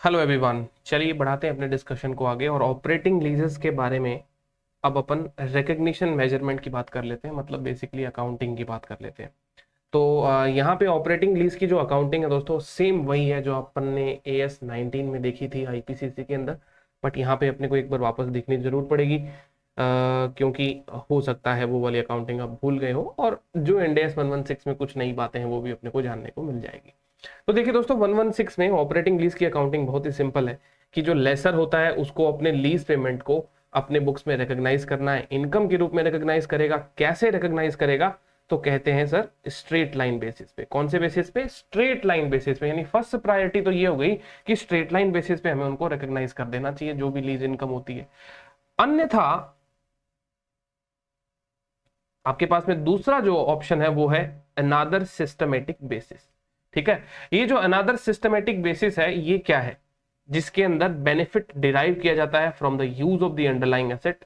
Hello everyone, चलिए बढ़ाते हैं अपने डिस्कशन को आगे और ऑपरेटिंग लीजेस के बारे में अब अपन रिकग्निशन मेजरमेंट की बात कर लेते हैं। मतलब बेसिकली अकाउंटिंग की बात कर लेते हैं। तो यहाँ पे ऑपरेटिंग लीज की जो अकाउंटिंग है दोस्तों, सेम वही है जो अपन ने AS 19 में देखी थी IPCC के अंदर। बट यहाँ पे अपने को एक बार वापस देखने की जरूरत पड़ेगी, क्योंकि हो सकता है वो वाली अकाउंटिंग आप भूल गए हो और जो इंड AS 116 में कुछ नई बातें हैं वो भी अपने को जानने को मिल जाएगी। तो देखिए दोस्तों, 116 में ऑपरेटिंग लीज की अकाउंटिंग बहुत ही सिंपल है कि जो लेसर होता है उसको अपने लीज पेमेंट को अपने बुक्स में रिकॉग्नाइज करना है, इनकम के रूप में रिकॉग्नाइज करेगा। कैसे रिकॉग्नाइज करेगा? तो कहते हैं सर स्ट्रेट लाइन बेसिस पे। कौन से बेसिस पे? स्ट्रेट लाइन बेसिस पे। यानी फर्स्ट प्रायोरिटी तो ये हो गई कि स्ट्रेट लाइन बेसिस पे हमें उनको रिकॉग्नाइज कर देना चाहिए जो भी लीज इनकम होती है। अन्यथा आपके पास में दूसरा जो ऑप्शन है वो है अनादर सिस्टमेटिक बेसिस। ठीक है, ये जो अनादर सिस्टमेटिक बेसिस है ये क्या है? जिसके अंदर बेनिफिट डिराइव किया जाता है from the use of the underlying asset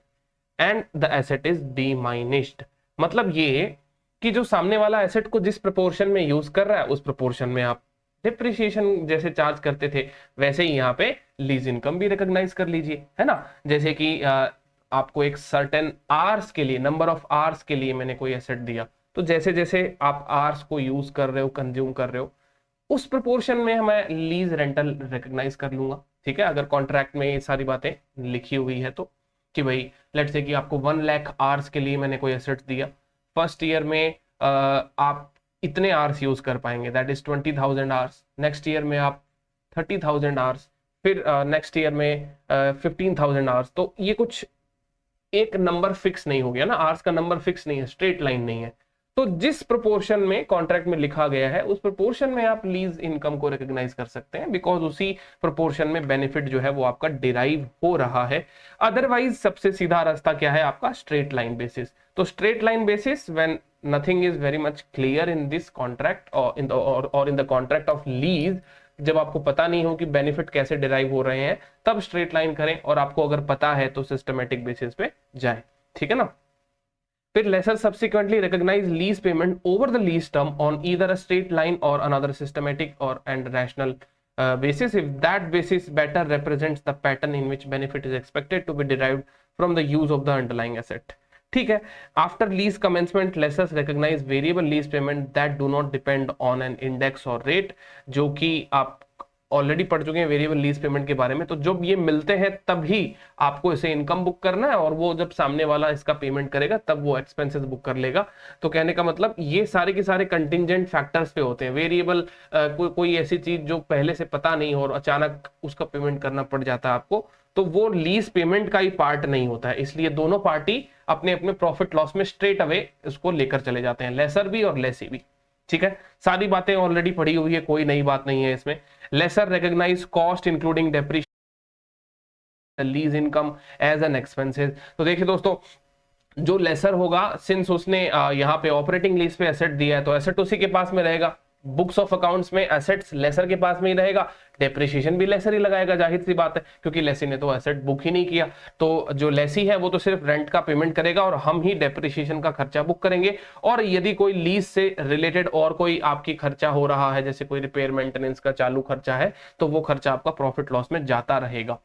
and the asset is diminished. मतलब ये कि जो सामने वाला एसेट को जिस प्रोपोर्शन में यूज कर रहा है उस प्रोपोर्शन में आप डिप्रिसिएशन जैसे चार्ज करते थे वैसे ही यहाँ पे लीज इनकम भी रिकॉग्नाइज कर लीजिए, है ना। जैसे कि आपको एक सर्टेन आवर्स के लिए, नंबर ऑफ आवर्स के लिए मैंने कोई एसेट दिया, तो जैसे जैसे आप आवर्स को यूज कर रहे हो, कंज्यूम कर रहे हो, उस प्रोपोर्शन में मैं लीज रेंटल रिकॉग्नाइज कर लूंगा। ठीक है, अगर कॉन्ट्रैक्ट में ये सारी बातें लिखी हुई है तो, कि भाई लेट से कि आपको 1 लाख आवर्स के लिए मैंने कोई एसेट दिया, फर्स्ट ईयर में आप इतने आवर्स यूज कर पाएंगे, that is 20,000 hours. Next year में आप 30,000 आवर्स, फिर नेक्स्ट ईयर में 15,000 आवर्स। तो ये कुछ एक नंबर फिक्स नहीं हो गया ना, आवर्स का नंबर फिक्स नहीं है, स्ट्रेट लाइन नहीं है। तो जिस प्रोपोर्शन में कॉन्ट्रैक्ट में लिखा गया है उस प्रोपोर्शन में आप लीज इनकम को रिकॉग्नाइज कर सकते हैं, बिकॉज उसी प्रोपोर्शन में बेनिफिट जो है वो आपका डिराइव हो रहा है। अदरवाइज सबसे सीधा रास्ता क्या है आपका? Straight line basis. तो straight line basis when nothing is very much clear in this contract और in the contract of lease, जब आपको पता नहीं हो कि बेनिफिट कैसे डिराइव हो रहे हैं तब स्ट्रेट लाइन करें, और आपको अगर पता है तो सिस्टमेटिक बेसिस पे जाए। ठीक है ना। फिर lessor subsequently recognise lease payment over the lease term on either a straight line or another systematic or and rational basis if that basis better represents the pattern in which benefit is expected to be derived from the use of the underlying asset। ठीक है, after lease commencement lessors recognise variable lease payment that do not depend on an index or rate, जो कि आप already पढ़ चुके हैं variable lease payment के बारे में। तो जब ये मिलते हैं तभी आपको इसे इनकम बुक करना है, और वो जब सामने वाला इसका पेमेंट करेगा तब वो एक्सपेंसेस बुक कर लेगा। तो कहने का मतलब ये सारे के सारे कंटिंजेंट फैक्टर्स पे होते हैं। वेरिएबल कोई ऐसी चीज जो पहले से पता नहीं हो और अचानक उसका पेमेंट करना पड़ जाता है आपको, तो वो लीज पेमेंट का ही पार्ट नहीं होता है। इसलिए दोनों पार्टी अपने अपने प्रॉफिट लॉस में स्ट्रेट अवे उसको लेकर चले जाते हैं, लेसर भी और लेसी भी। ठीक है, सारी बातें ऑलरेडी पढ़ी हुई है, कोई नई बात नहीं है इसमें। Lessor recognise cost including depreciation lease income as an expenses. तो देखिए दोस्तों, जो लेसर होगा, सिंस उसने यहाँ पे ऑपरेटिंग लीज पे एसेट दिया है तो एसेट उसी के पास में रहेगा। बुक्स ऑफ अकाउंट्स में एसेट्स लेसर के पास में ही रहेगा, डेप्रिसिएशन भी लेसर ही लगाएगा, जाहिर सी बात है, क्योंकि लेसी ने तो एसेट बुक ही नहीं किया। तो जो लेसी है वो तो सिर्फ रेंट का पेमेंट करेगा और हम ही डेप्रिसिएशन का खर्चा बुक करेंगे। और यदि कोई लीज से रिलेटेड और कोई आपकी खर्चा हो रहा है, जैसे कोई रिपेयर मेंटेनेंस का चालू खर्चा है, तो वो खर्चा आपका प्रॉफिट लॉस में जाता रहेगा।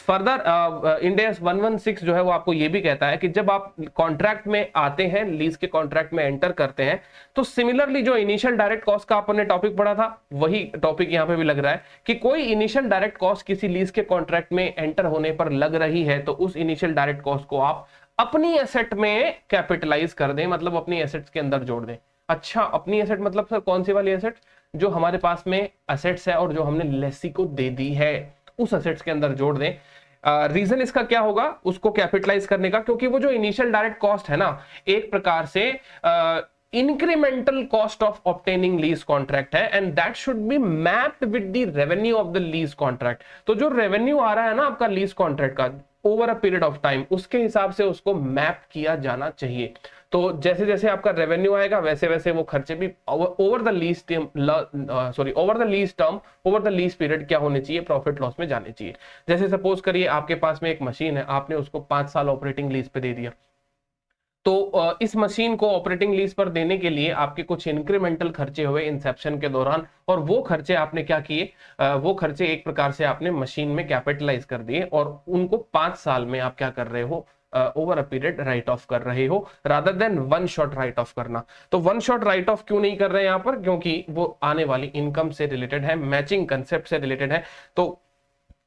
फर्दर इंड AS 116 जो है वो आपको ये भी कहता है कि जब आप कॉन्ट्रैक्ट में आते हैं, लीज के कॉन्ट्रैक्ट में एंटर करते हैं, तो सिमिलरली जो इनिशियल डायरेक्ट कॉस्ट का आपने टॉपिक पढ़ा था वही टॉपिक यहां पे भी लग रहा है कि कोई इनिशियल डायरेक्ट कॉस्ट किसी लीज के कॉन्ट्रैक्ट में एंटर होने पर लग रही है तो उस इनिशियल डायरेक्ट कॉस्ट को आप अपनी एसेट में कैपिटलाइज कर दें, मतलब अपनी एसेट्स के अंदर जोड़ दें। अच्छा, अपनी एसेट मतलब सर कौन सी वाली एसेट? जो हमारे पास में एसेट्स है और जो हमने लेसी को दे दी है उस एसेट्स के अंदर जोड़ दें। रीजन इसका क्या होगा उसको कैपिटलाइज करने का? क्योंकि वो जो इनिशियल डायरेक्ट कॉस्ट है ना, एक प्रकार से incremental cost of obtaining lease contract है, and that should be mapped with the revenue of the lease contract. तो जो रेवेन्यू आ रहा है ना आपका लीज कॉन्ट्रैक्ट का over a period of time, उसके हिसाब से उसको मैप किया जाना चाहिए। तो जैसे जैसे आपका रेवेन्यू आएगा वैसे वैसे वो खर्चे भी over the lease term, over the lease period क्या होने चाहिए? प्रॉफिट लॉस में जाने चाहिए। जैसे सपोज करिए आपके पास में एक मशीन है, आपने उसको 5 साल ऑपरेटिंग लीज पे दे दिया, तो इस मशीन को ऑपरेटिंग लीज पर देने के लिए आपके कुछ इंक्रीमेंटल खर्चे हुए इंसेप्शन के दौरान, और वो खर्चे आपने क्या किए, वो खर्चे एक प्रकार से आपने मशीन में कैपिटलाइज कर दिए और उनको 5 साल में आप क्या कर रहे हो, over a period right of कर रहे हो, rather than one shot right of करना। तो वन शॉट राइट ऑफ क्यों नहीं कर रहे हैं यहाँ पर, क्योंकि वो आने वाली इनकम से रिलेटेड है, मैचिंग कंसेप्ट से रिलेटेड है। तो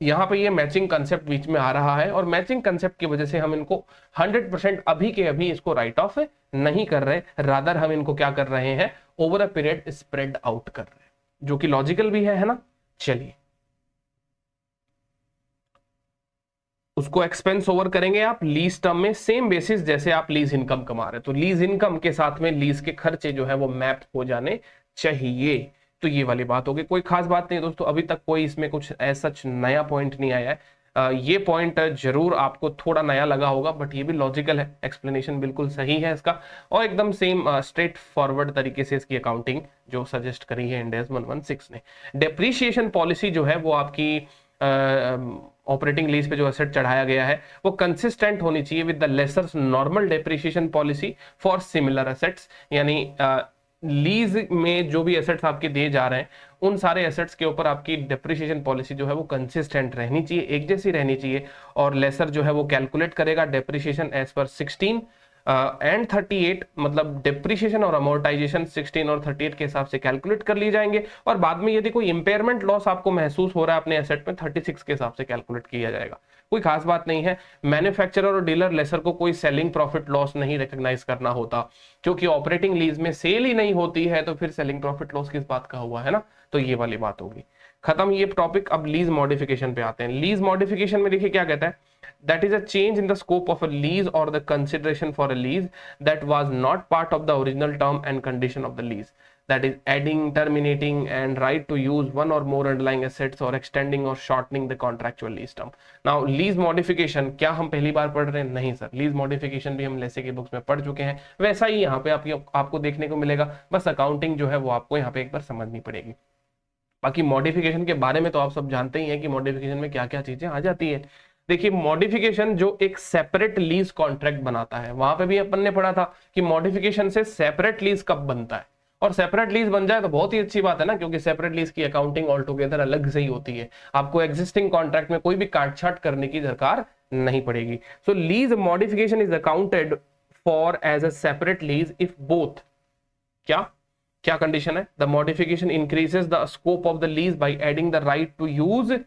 यहाँ पे ये मैचिंग कंसेप्ट बीच में आ रहा है और मैचिंग कंसेप्ट की वजह से हम इनको 100% अभी के अभी इसको राइट ऑफ नहीं कर रहे, रादर हम इनको क्या कर रहे हैं, over a period spread out कर रहे हैं, जो कि लॉजिकल भी है ना। चलिए उसको एक्सपेंस ओवर करेंगे आप लीज टर्म में, सेम बेसिस जैसे आप लीज इनकम कमा रहे, तो लीज इनकम के साथ में लीज के खर्चे जो है वो मैप हो जाने चाहिए। तो ये वाली बात होगी, कोई खास बात नहीं दोस्तों, अभी तक कोई इसमें कुछ ऐसा नया पॉइंट नहीं आया है। ये पॉइंट जरूर आपको थोड़ा नया लगा होगा, बट ये भी लॉजिकल है, एक्सप्लेनेशन बिल्कुल सही है इसका, और एकदम सेम स्ट्रेट फॉरवर्ड तरीके से इसकी अकाउंटिंग जो सजेस्ट करी है इंडेस 116 ने। डेप्रीशिएशन पॉलिसी जो है वो आपकी ऑपरेटिंग लीज पे जो एसेट चढ़ाया गया है वो कंसिस्टेंट होनी चाहिए with the lessor normal depreciation policy for similar assets, यानी लीज में जो भी एसेट्स आपके दिए जा रहे हैं उन सारे एसेट्स के ऊपर आपकी डेप्रिसिएशन पॉलिसी जो है वो कंसिस्टेंट रहनी चाहिए, एक जैसी रहनी चाहिए, और लेसर जो है वो कैलकुलेट करेगा डेप्रिसिएशन एज पर 16 एंड 38, मतलब डेप्रिसिएशन और अमोर्टाइजेशन 16 और 38 के हिसाब से कैलकुलेट कर लिए जाएंगे, और बाद में यदि कोई इंपेयरमेंट लॉस आपको महसूस हो रहा है अपने एसेट में 36 के हिसाब से कैलकुलेट किया जाएगा। कोई खास बात नहीं है। मैन्युफैक्चरर और डीलर लेसर को कोई सेलिंग प्रॉफिट लॉस नहीं रिकॉग्नाइज करना होता, क्योंकि ऑपरेटिंग लीज में सेल ही नहीं होती है, तो फिर सेलिंग प्रॉफिट लॉस किस बात का हुआ, है ना। तो ये वाली बात होगी, खत्म ये टॉपिक। अब लीज मॉडिफिकेशन पे आते हैं। लीज मॉडिफिकेशन में देखिए क्या कहता है, that is a change in the scope of a lease or the consideration for a lease that was not part of the original term and condition of the lease, that is adding, terminating and right to use one or more underlying assets or extending or shortening the contractual lease term. Now lease modification क्या हम पहली बार पढ़ रहे हैं? नहीं sir, lease modification भी हम लेसे की बुक्स में पढ़ चुके हैं, वैसा ही यहाँ पे आपको देखने को मिलेगा, बस अकाउंटिंग जो है वो आपको यहाँ पे एक बार समझनी पड़ेगी। बाकी मॉडिफिकेशन के बारे में तो आप सब जानते ही हैं कि मॉडिफिकेशन में क्या क्या चीजें आ जाती है। देखिए मॉडिफिकेशन जो एक सेपरेट लीज कॉन्ट्रैक्ट बनाता है, वहां पे भी अपन ने पढ़ा था कि मॉडिफिकेशन से सेपरेट लीज कब बनता है, और सेपरेट लीज बन जाए तो बहुत ही अच्छी बात है ना, क्योंकि सेपरेट लीज की अकाउंटिंग ऑल टुगेदर अलग से ही होती है, आपको एग्जिस्टिंग कॉन्ट्रैक्ट में कोई भी काटछाट करने की दरकार नहीं पड़ेगी। So lease modification is accounted for as a separate lease if both क्या कंडीशन है, the modification increases the scope of the lease by adding the right to use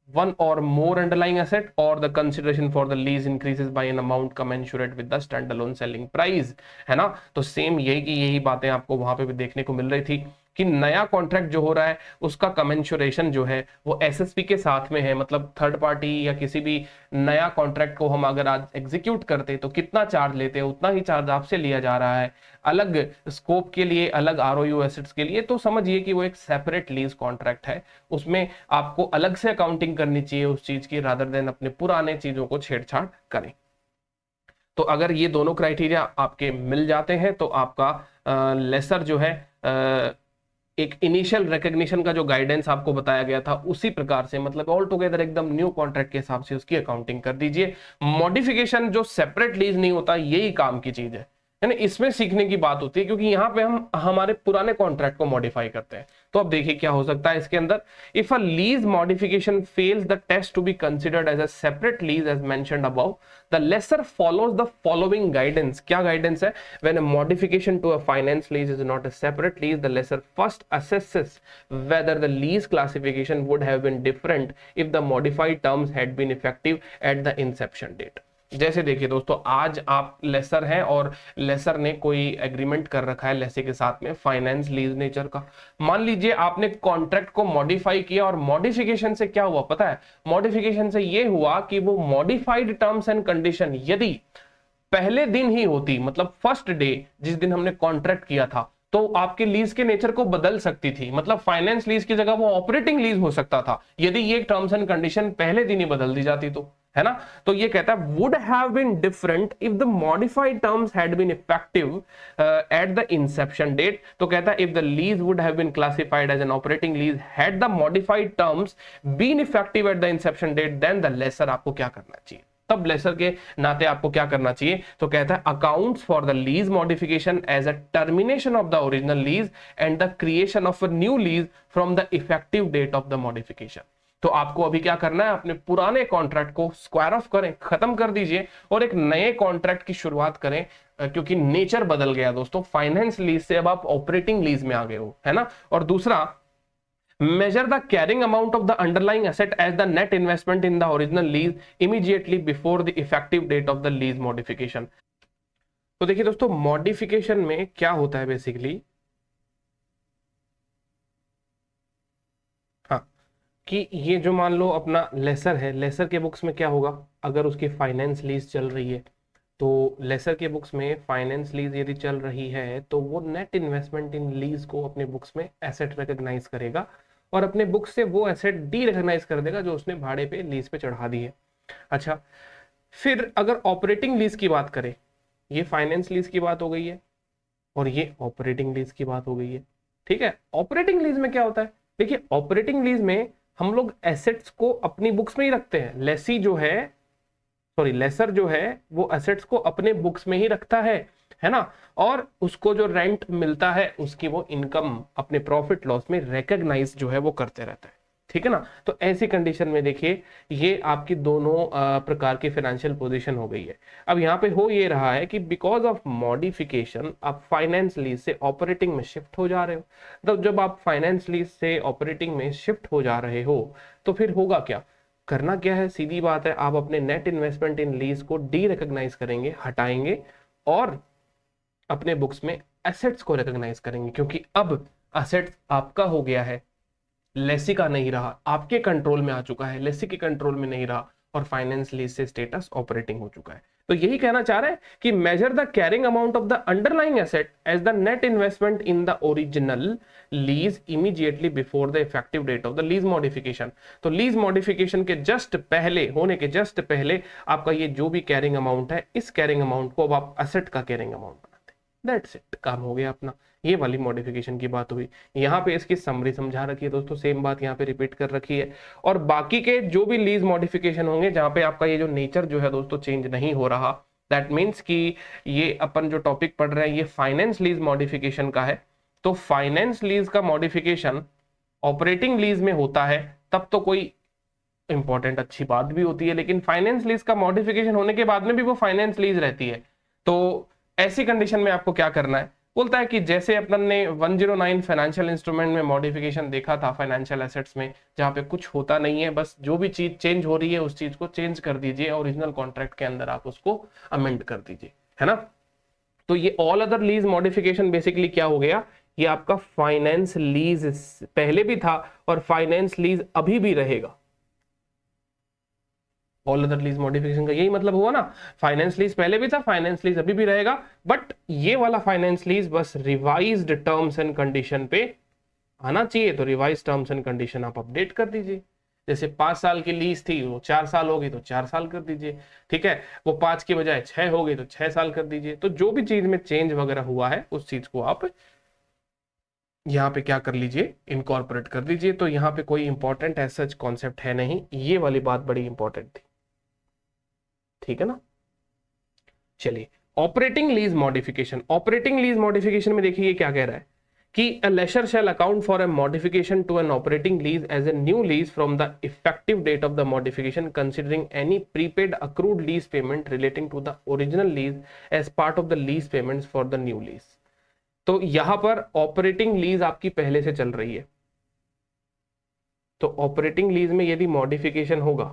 one or more underlying asset, or the consideration for the lease increases by an amount commensurate with the standalone selling price, है ना। तो same यही बातें आपको वहां पे भी देखने को मिल रही थी कि नया कॉन्ट्रैक्ट जो हो रहा है उसका कमेंशुरेशन जो है वो एसएसपी के साथ में है, मतलब थर्ड पार्टी या किसी भी नया कॉन्ट्रैक्ट को हम अगर आज एग्जीक्यूट करते तो कितना चार्ज लेते हैं उतना ही चार्ज आपसे लिया जा रहा है, अलग स्कोप के लिए, अलग आरओयू एसेट्स के लिए। तो समझिए कि वो एक सेपरेट लीज कॉन्ट्रैक्ट है, उसमें आपको अलग से अकाउंटिंग करनी चाहिए उस चीज की, रादर देन अपने पुराने चीजों को छेड़छाड़ करें। तो अगर ये दोनों क्राइटेरिया आपके मिल जाते हैं तो आपका लेसर जो है एक इनिशियल रिकग्निशन का जो गाइडेंस आपको बताया गया था उसी प्रकार से, मतलब ऑल टुगेदर एकदम न्यू कॉन्ट्रैक्ट के हिसाब से उसकी अकाउंटिंग कर दीजिए। मॉडिफिकेशन जो सेपरेट लीज नहीं होता, यही काम की चीज है ना, इसमें सीखने की बात होती है, क्योंकि यहाँ पे हम हमारे पुराने कॉन्ट्रैक्ट को मॉडिफाई करते हैं। तो अब देखिए क्या हो सकता है इसके अंदर, if a lease modification fails the test to be considered as a separate lease as mentioned above, the lessor follows the following guidance. क्या गाइडेंस है? When a modification to a finance lease is not a separate lease, the lessor first assesses whether the lease classification would have been different if the modified terms had been effective at the inception date। जैसे देखिए दोस्तों, आज आप laser हैं और laser ने कोई agreement कर रखा है लेसे के साथ में फाइनेंस लीज नेचर का। मान लीजिए आपने कॉन्ट्रैक्ट को मॉडिफाई किया, और मॉडिफिकेशन से क्या हुआ पता है? मॉडिफिकेशन से ये हुआ कि वो मॉडिफाइड टर्म्स एंड कंडीशन यदि पहले दिन ही होती, मतलब फर्स्ट डे जिस दिन हमने कॉन्ट्रैक्ट किया था, तो आपके लीज के नेचर को बदल सकती थी, मतलब फाइनेंस लीज की जगह वो ऑपरेटिंग लीज हो सकता था यदि ये टर्म्स एंड कंडीशन पहले दिन ही बदल दी जाती तो, है ना। तो ये कहता है would have been different if the modified terms had been effective at the inception date. तो कहता है if the lease would have been classified as an operating lease had the modified terms been effective at the inception date, then the lessor आपको क्या करना चाहिए? तब laser के नाते आपको क्या करना चाहिए, तो कहता है accounts for the lease modification as a termination of the original lease and the creation of a new lease from the effective date of the modification. तो आपको अभी क्या करना है, अपने पुराने कॉन्ट्रैक्ट को स्क्वायर ऑफ करें, खत्म कर दीजिए और एक नए कॉन्ट्रैक्ट की शुरुआत करें, क्योंकि नेचर बदल गया दोस्तों, फाइनेंस लीज से अब आप ऑपरेटिंग लीज में आ गए हो, है ना। और दूसरा, measure the carrying amount of the underlying asset as the net investment in the original lease immediately before the effective date of the lease modification। तो देखिए दोस्तों, मॉडिफिकेशन में क्या होता है बेसिकली, हाँ, कि ये जो मान लो अपना लेसर है, लेसर के बुक्स में क्या होगा, अगर उसकी फाइनेंस लीज चल रही है तो लेसर के बुक्स में फाइनेंस लीज यदि चल रही है तो वो नेट इन्वेस्टमेंट इन लीज को अपने बुक्स में एसेट रिकॉग्नाइज करेगा और अपने बुक्स से वो एसेट डी रिकॉग्नाइज कर देगा जो उसने भाड़े पे लीज पे चढ़ा दी है। अच्छा, फिर अगर ऑपरेटिंग लीज की बात करें, ये फाइनेंस लीज की बात हो गई है और ये ऑपरेटिंग लीज की बात हो गई है, ठीक है। ऑपरेटिंग लीज में क्या होता है, देखिए ऑपरेटिंग लीज में हम लोग एसेट्स को अपनी बुक्स में ही रखते हैं, लेसी जो है, सॉरी लेसर जो है वो एसेट्स को अपने बुक्स में ही रखता है ना, और उसको जो रेंट मिलता है उसकी वो इनकम अपने प्रॉफिट लॉस में रिकॉग्नाइज जो है वो करते रहता है, ठीक है ना। तो ऐसी कंडीशन में देखिए ये आपकी दोनों प्रकार की फाइनेंशियल पोजीशन हो गई है। अब यहाँ पे हो ये रहा है कि बिकॉज ऑफ मॉडिफिकेशन आप फाइनेंस लीज से ऑपरेटिंग में शिफ्ट हो जा रहे हो। तो जब आप फाइनेंस लीज से ऑपरेटिंग में शिफ्ट हो जा रहे हो तो फिर होगा क्या, करना क्या है, सीधी बात है, आप अपने नेट इन्वेस्टमेंट इन लीज को डी रिकॉग्नाइज करेंगे, हटाएंगे और अपने बुक्स में एसेट्स को रिकॉग्नाइज करेंगे, क्योंकि अब एसेट्स आपका हो गया है, लेसी का नहीं रहा, आपके कंट्रोल में आ चुका है, लेसी के कंट्रोल में नहीं रहा और फाइनेंस लीज से स्टेटस ऑपरेटिंग हो चुका है। तो यही कहना चाह रहे हैं कि measure the carrying amount of the underlying asset as the net investment in the original lease immediately before the effective date of the lease modification. तो लीज मॉडिफिकेशन के जस्ट पहले, होने के जस्ट पहले आपका ये जो भी कैरिंग अमाउंट है, इस कैरिंग अमाउंट को अब आप एसेट का कैरिंग अमाउंट बनाते हैं, दैट्स इट, काम हो गया अपना। ये वाली मॉडिफिकेशन की बात हुई, यहाँ पे इसकी समरी समझा रखी है दोस्तों, सेम बात यहाँ पे रिपीट कर रखी है। और बाकी के जो भी लीज मॉडिफिकेशन होंगे जहाँ पे आपका ये जो नेचर जो है दोस्तों चेंज नहीं हो रहा, दैट मीन्स कि ये अपन जो टॉपिक पढ़ रहे हैं ये फाइनेंस लीज मॉडिफिकेशन का है। तो फाइनेंस लीज का मॉडिफिकेशन ऑपरेटिंग लीज में होता है तब तो कोई इंपॉर्टेंट अच्छी बात भी होती है, लेकिन फाइनेंस लीज का मॉडिफिकेशन होने के बाद में भी वो फाइनेंस लीज रहती है। तो ऐसी कंडीशन में आपको क्या करना है, बोलता है कि जैसे अपन ने 109 फाइनेंशियल इंस्ट्रूमेंट में मॉडिफिकेशन देखा था फाइनेंशियल एसेट्स में, जहां पे कुछ होता नहीं है, बस जो भी चीज चेंज हो रही है उस चीज को चेंज कर दीजिए, ओरिजिनल कॉन्ट्रैक्ट के अंदर आप उसको अमेंड कर दीजिए, है ना। तो ये all other lease modification basically क्या हो गया, ये आपका फाइनेंस लीज पहले भी था और फाइनेंस लीज अभी भी रहेगा। ऑल अदर लीज मॉडिफिकेशन का यही मतलब हुआ ना, फाइनेंस लीज पहले भी था, फाइनेंस लीज अभी भी रहेगा, बट ये वाला फाइनेंस लीज बस रिवाइज्ड टर्म्स एंड कंडीशन पे आना चाहिए। तो रिवाइज टर्म्स एंड कंडीशन आप अपडेट कर दीजिए, जैसे 5 साल की लीज थी वो 4 साल होगी तो 4 साल कर दीजिए, ठीक है। वो 5 के बजाय 6 हो गई तो 6 साल कर दीजिए। तो जो भी चीज में चेंज वगैरह हुआ है उस चीज को आप यहाँ पे क्या कर लीजिए, इनकॉर्पोरेट कर दीजिए। तो यहाँ पे कोई इंपॉर्टेंट एज सच कॉन्सेप्ट है नहीं, ये वाली बात बड़ी इंपॉर्टेंट थी, ठीक है ना। चलिए operating lease modification, operating lease modification में देखिए क्या कह रहा है कि a lessor shall account for a modification to an operating lease as a new lease from the effective date of the modification, considering any prepaid accrued lease payment relating to the original lease as part of the lease payments for the new lease। तो यहां पर operating lease आपकी पहले से चल रही है, तो ऑपरेटिंग लीज में यदि मॉडिफिकेशन होगा,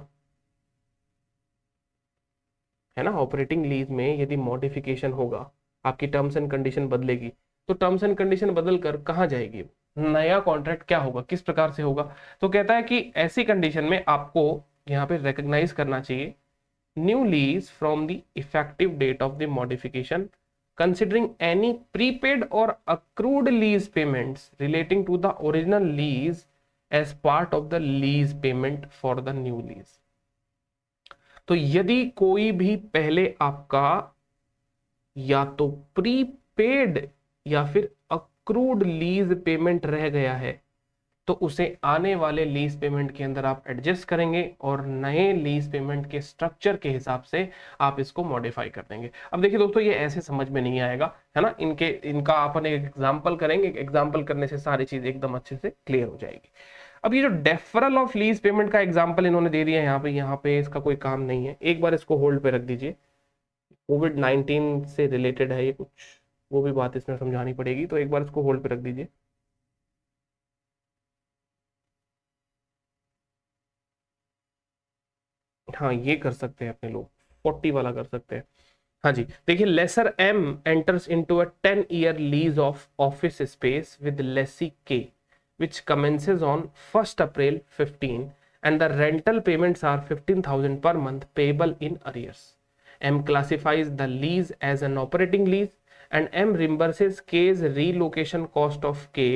है ना, ऑपरेटिंग लीज में यदि मॉडिफिकेशन होगा, आपकी टर्म्स एंड कंडीशन बदलेगी, तो टर्म्स एंड कंडीशन बदल कर कहाँ जाएगी, नया कॉन्ट्रैक्ट क्या होगा, किस प्रकार से होगा। तो कहता है कि ऐसी कंडीशन में आपको यहाँ पे रिकॉग्नाइज करना चाहिए new lease from the effective date of the modification, considering any prepaid or accrued lease payments relating to the original lease as part of the lease payment for the new lease। तो यदि कोई भी पहले आपका या तो prepaid या फिर अक्रूड लीज पेमेंट रह गया है, तो उसे आने वाले लीज पेमेंट के अंदर आप एडजस्ट करेंगे और नए लीज पेमेंट के स्ट्रक्चर के हिसाब से आप इसको मॉडिफाई कर देंगे। अब देखिए दोस्तों, ये ऐसे समझ में नहीं आएगा, है ना, इनका अपन एक एग्जाम्पल करेंगे, एग्जाम्पल करने से सारी चीज एकदम अच्छे से क्लियर हो जाएगी। अब ये जो डेफरल ऑफ लीज पेमेंट का एग्जाम्पल इन्होंने दे दिया है यहाँ पे इसका कोई काम नहीं है, एक बार इसको होल्ड पे रख दीजिए। कोविड-19 से रिलेटेड है ये कुछ, वो भी बात इसमें समझानी पड़ेगी, तो एक बार इसको होल्ड पे रख दीजिए। हाँ, ये कर सकते हैं अपने लोग, 40 वाला कर सकते हैं। हाँ जी, देखिए, lessor M enters into a 10-year lease of office space with lessee के which commences on 1st April 15 and the rental payments are 15,000 per month payable in arrears. M classifies the lease as an operating lease and M reimburses K's relocation cost of K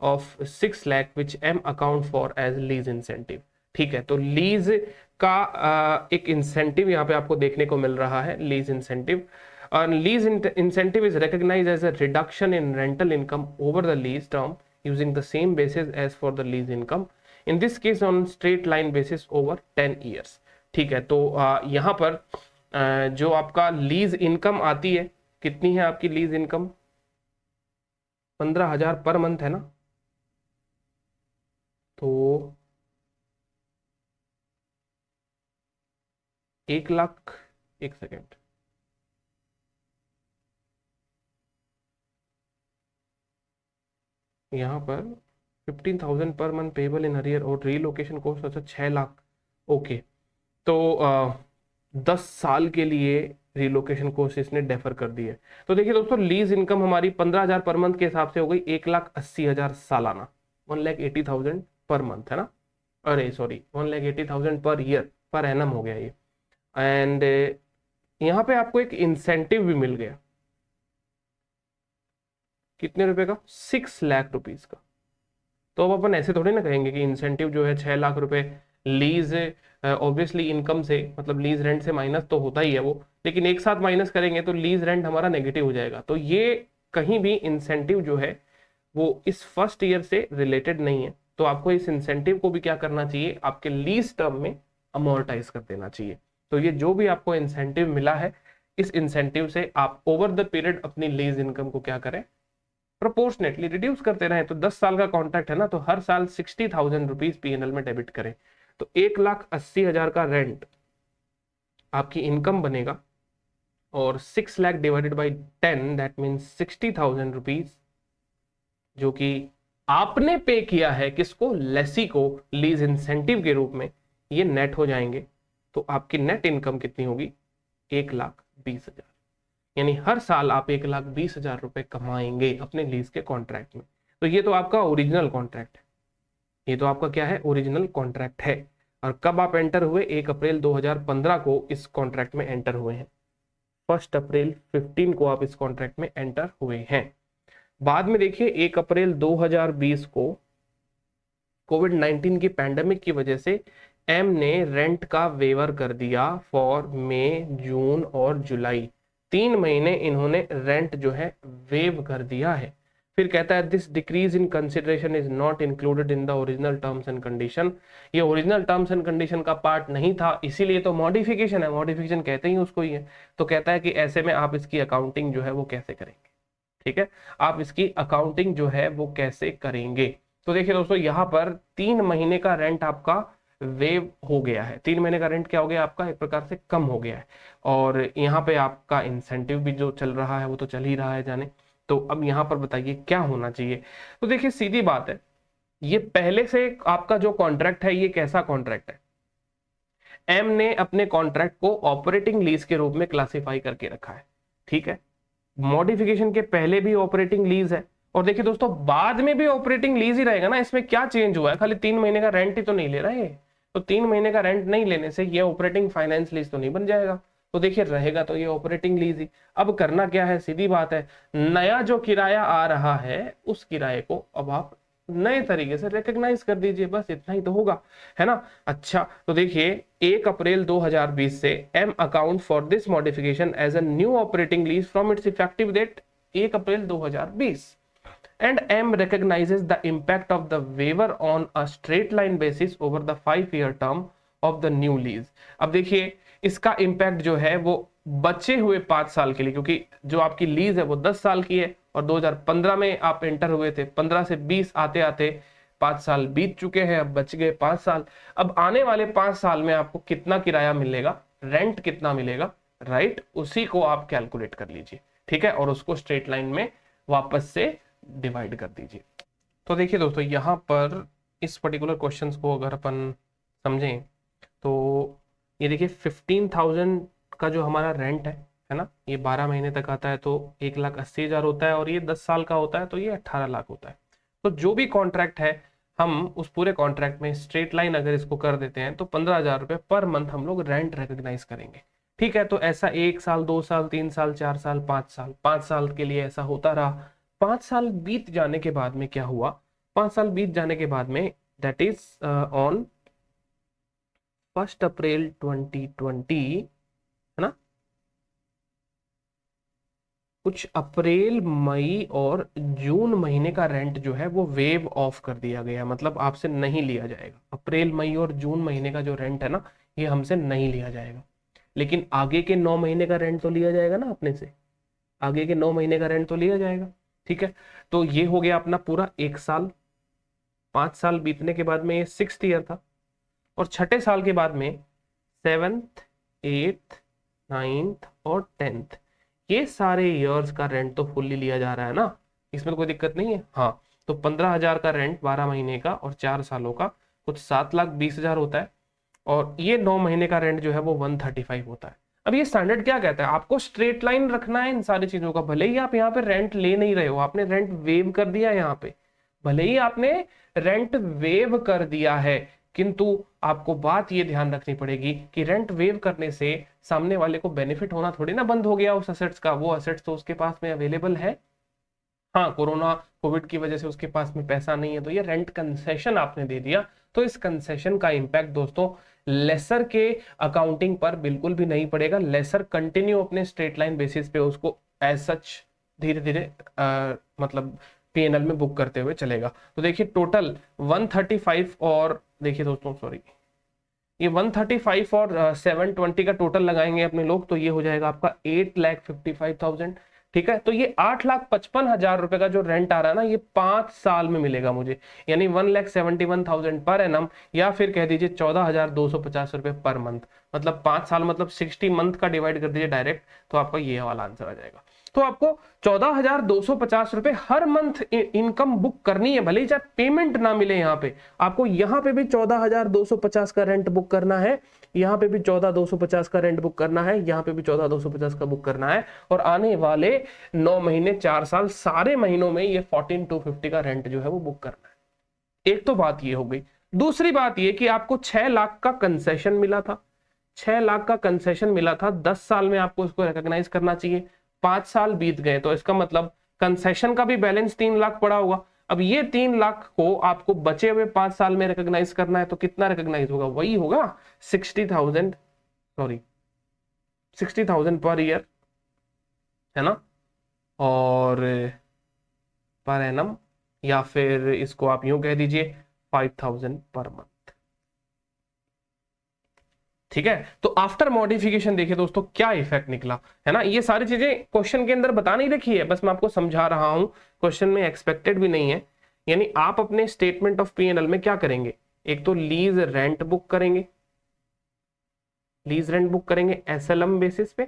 of 6 lakh which M account for as lease incentive. ठीक है, तो lease का एक incentive यहाँ पे आपको देखने को मिल रहा है, lease incentive. Lease incentive is recognized as a reduction in rental income over the lease term using the same basis as for the lease income, in this case on straight line basis over 10 years. ठीक है, तो यहाँ पर जो आपका lease income आती है, कितनी है आपकी लीज इनकम? 15,000 पर मंथ है ना, तो 1 लाख, एक सेकेंड, यहाँ पर 15,000 per month payable in arrear और रीलोकेशन कॉस्ट, अच्छा 6 लाख। ओके, तो 10 साल के लिए रीलोकेशन कॉस्ट इसने डेफर कर दी है। तो देखिए दोस्तों, लीज इनकम हमारी 15,000 पर मंथ के हिसाब से हो गई 1,80,000 सालाना, 1,80,000 पर मंथ, है ना, अरे sorry 1,80,000 per year, per annum हो गया ये। एंड यहाँ पे आपको एक इंसेंटिव भी मिल गया, कितने रुपए का? 6 लाख रुपीज का। तो अब अपन ऐसे थोड़ी ना कहेंगे कि इंसेंटिव जो है 6 लाख रुपए लीज, ऑब्वियसली इनकम से, मतलब लीज रेंट से माइनस तो होता ही है वो, लेकिन एक साथ माइनस करेंगे तो लीज रेंट हमारा नेगेटिव हो जाएगा। तो ये कहीं भी इंसेंटिव जो है वो इस फर्स्ट ईयर से रिलेटेड नहीं है, तो आपको इस इंसेंटिव को भी क्या करना चाहिए, आपके लीज टर्म में अमोर्टाइज कर देना चाहिए। तो ये जो भी आपको इंसेंटिव मिला है, इस इंसेंटिव से आप ओवर द पीरियड अपनी लीज इनकम को क्या करें, प्रोपोर्शनेटली रिड्यूस करते रहे। तो 10 साल का कॉन्ट्रैक्ट है ना, तो हर साल 60,000 रुपीज पीएनएल में डेबिट करें, तो 1,80,000 का रेंट आपकी इनकम बनेगा, और 6 lakh divided by 10 that means 60,000 rupees, जो कि आपने पे किया है किसको, लेसी को, लीज इंसेंटिव के रूप में, ये नेट हो जाएंगे। तो आपकी नेट इनकम कितनी होगी, 1,20,000, यानी हर साल आप 1,20,000 रुपए कमाएंगे अपने लीज के कॉन्ट्रैक्ट में। तो ये तो आपका ओरिजिनल कॉन्ट्रैक्ट है, ये तो आपका क्या है, ओरिजिनल कॉन्ट्रैक्ट है। और कब आप एंटर हुए, 1 अप्रैल 2015 को इस कॉन्ट्रैक्ट में एंटर हुए हैं, 1 अप्रैल 15 को आप इस कॉन्ट्रैक्ट में एंटर हुए हैं। बाद में देखिए 1 अप्रैल 2020 को कोविड-19 की पैंडेमिक की वजह से एम ने रेंट का वेवर कर दिया फॉर मई, जून और जुलाई, 3 महीने इन्होंने रेंट जो है वेव कर दिया है। फिर कहता है this decrease in consideration is not included in the original terms and condition, ये ओरिजिनल टर्म्स एंड कंडीशन का पार्ट नहीं था, इसीलिए तो मॉडिफिकेशन है, मॉडिफिकेशन कहते ही उसको ही है। तो कहता है कि ऐसे में आप इसकी अकाउंटिंग जो है वो कैसे करेंगे, ठीक है, आप इसकी अकाउंटिंग जो है वो कैसे करेंगे। तो देखिए दोस्तों, यहाँ पर 3 महीने का रेंट आपका वेव हो गया है, 3 महीने का रेंट क्या हो गया आपका, एक प्रकार से कम हो गया है, और यहाँ पे आपका इंसेंटिव भी जो चल रहा है वो तो चल ही रहा है जाने। तो अब यहाँ पर बताइए क्या होना चाहिए। तो देखिए सीधी बात है, ये पहले से आपका जो कॉन्ट्रैक्ट है ये कैसा कॉन्ट्रैक्ट है, एम ने अपने कॉन्ट्रैक्ट को ऑपरेटिंग लीज के रूप में क्लासिफाई करके रखा है, ठीक है, मॉडिफिकेशन के पहले भी ऑपरेटिंग लीज है, और देखिए दोस्तों बाद में भी ऑपरेटिंग लीज ही रहेगा ना, इसमें क्या चेंज हुआ है, खाली 3 महीने का रेंट ही तो नहीं ले रहा है, तो 3 महीने का रेंट नहीं लेने से ये ऑपरेटिंग फाइनेंस लीज तो नहीं बन जाएगा, तो देखिए रहेगा तो ये ऑपरेटिंग लीज ही। अब करना क्या है, सीधी बात है, नया जो किराया आ रहा है उस किराए को अब आप नए तरीके से रिकॉग्नाइज कर दीजिए, बस इतना ही तो होगा, है ना। अच्छा, तो देखिए 1 अप्रैल 2020 से M account for this modification as a new operating lease from its effective date 1 April 2020, and M recognizes the impact of the waiver on a straight line basis over the 5-year term of the new lease। अब देखिए इसका impact जो है वो बचे हुए 5 साल के लिए, क्योंकि जो आपकी लीज है वो 10 साल की है और 2015 में आप एंटर हुए थे, 15 से 20 आते आते 5 साल बीत चुके हैं, अब बच गए 5 साल। अब आने वाले 5 साल में आपको कितना किराया मिलेगा, रेंट कितना मिलेगा, राइट, उसी को आप कैलकुलेट कर लीजिए, ठीक है, और उसको स्ट्रेट लाइन में वापस से डिवाइड कर दीजिए। तो देखिए दोस्तों, यहाँ पर इस पर्टिकुलर क्वेश्चन को अगर अपन समझें तो ये देखिए 15,000 का जो हमारा रेंट है ना, ये 12 महीने तक आता है तो 1,80,000 होता है, और ये 10 साल का होता है तो ये 18 लाख होता है। तो जो भी कॉन्ट्रैक्ट है हम उस पूरे कॉन्ट्रैक्ट में स्ट्रेट लाइन अगर इसको कर देते हैं तो 15,000 रुपये पर मंथ हम लोग रेंट रिकॉग्नाइज करेंगे, ठीक है। तो ऐसा 1 साल, 2 साल, 3 साल, 4 साल, 5 साल के लिए ऐसा होता रहा। 5 साल बीत जाने के बाद में क्या हुआ, 5 साल बीत जाने के बाद में दैट इज ऑन 1 अप्रैल 2020, है ना, कुछ अप्रैल, मई और जून महीने का रेंट जो है वो वेव ऑफ कर दिया गया, मतलब आपसे नहीं लिया जाएगा। अप्रैल, मई और जून महीने का जो रेंट है ना, ये हमसे नहीं लिया जाएगा, लेकिन आगे के 9 महीने का रेंट तो लिया जाएगा ना अपने से, आगे के 9 महीने का रेंट तो लिया जाएगा, ठीक है। तो ये हो गया अपना पूरा 1 साल। 5 साल बीतने के बाद में ये 6th ईयर था, और छठे साल के बाद में 7th, 8th, 9th और 10th, ये सारे ईयर्स का रेंट तो फुल्ली लिया जा रहा है ना, इसमें तो कोई दिक्कत नहीं है। हाँ, तो 15,000 का रेंट 12 महीने का और 4 सालों का कुछ 7,20,000 होता है, और ये 9 महीने का रेंट जो है वो 135 होता है। अब ये स्टैंडर्ड क्या कहता है, आपको स्ट्रेट लाइन रखना है इन सारी चीजों का, भले ही आप यहाँ पे रेंट ले नहीं रहे हो, आपने रेंट वेव कर दिया है यहाँ पे, भले ही आपने रेंट वेव कर दिया है, किंतु आपको बात ये ध्यान रखनी पड़ेगी कि रेंट वेव करने से सामने वाले को बेनिफिट होना थोड़ी ना बंद हो गया उस असेट्स का, वो असेट्स तो उसके पास में अवेलेबल है। हाँ, कोविड की वजह से उसके पास में पैसा नहीं है, तो ये रेंट कंसेशन आपने दे दिया, तो इस कंसेशन का इंपैक्ट दोस्तों लेसर के अकाउंटिंग पर बिल्कुल भी नहीं पड़ेगा। लेसर कंटिन्यू अपने स्ट्रेट लाइन बेसिस पे उसको एज सच धीरे धीरे मतलब पीएनएल में बुक करते हुए चलेगा। तो देखिए टोटल 135 और देखिए दोस्तों सॉरी, ये 135 और 720 का टोटल लगाएंगे अपने लोग, तो ये हो जाएगा आपका 8,55,000, ठीक है। तो ये 8,55,000 रुपए का जो रेंट आ रहा है ना, ये 5 साल में मिलेगा मुझे, यानी 1,71,000 पर एनम, या फिर कह दीजिए 14,250 रुपए पर मंथ, मतलब 5 साल मतलब 60 मंथ का डिवाइड कर दीजिए डायरेक्ट, तो आपका ये वाला आंसर आ जाएगा। तो आपको 14,250 रुपए हर मंथ इनकम बुक करनी है, भले ही चाहे पेमेंट ना मिले, यहाँ पे आपको यहाँ पे भी 14,250 का रेंट बुक करना है, यहाँ पे भी 14,250 का रेंट बुक करना है, यहाँ पे भी 14,250 का बुक करना है, और आने वाले 9 महीने 4 साल सारे महीनों में ये 14,250 का रेंट जो है वो बुक करना है। एक तो बात ये हो गई। दूसरी बात ये कि आपको 6 लाख का कंसेशन मिला था, 6 लाख का कंसेशन मिला था, 10 साल में आपको इसको रिकॉग्नाइज करना चाहिए, 5 साल बीत गए, तो इसका मतलब कंसेशन का भी बैलेंस 3 लाख पड़ा होगा। अब ये 3 लाख को आपको बचे हुए 5 साल में रिकॉग्नाइज करना है, तो कितना रिकॉग्नाइज होगा, वही होगा 60,000 पर ईयर, है ना, और पर एनम, या फिर इसको आप यूं कह दीजिए 5,000 पर मंथ, ठीक है। तो आफ्टर मॉडिफिकेशन देखिए दोस्तों क्या इफेक्ट निकला, है ना, ये सारी चीजें क्वेश्चन के अंदर बता नहीं रखी है, बस मैं आपको समझा रहा हूं, क्वेश्चन में एक्सपेक्टेड भी नहीं है। यानी आप अपने स्टेटमेंट ऑफ पीएनएल में क्या करेंगे, एक तो लीज रेंट बुक करेंगे, लीज रेंट बुक करेंगे एसएलएम बेसिस पे,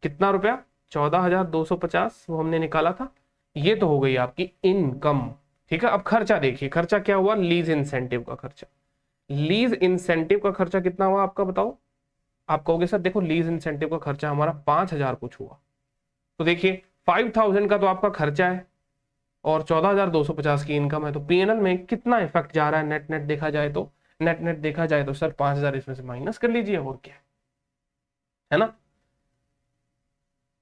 कितना रुपया 14,250 वो हमने निकाला था, ये तो हो गई आपकी इनकम, ठीक है। अब खर्चा देखिए, खर्चा क्या हुआ, लीज इंसेंटिव का खर्चा, लीज इंसेंटिव का खर्चा कितना हुआ आपका बताओ, आप कहोगे सर देखो लीज इंसेंटिव का खर्चा हमारा 5,000 कुछ हुआ, तो देखिए 5,000 का तो आपका खर्चा है और 14,250 की इनकम है, तो पीएनएल में कितना इफेक्ट जा रहा है, नेट नेट देखा जाए तो, नेट नेट देखा जाए तो सर 5,000 इसमें से माइनस कर लीजिए, और क्या है ना,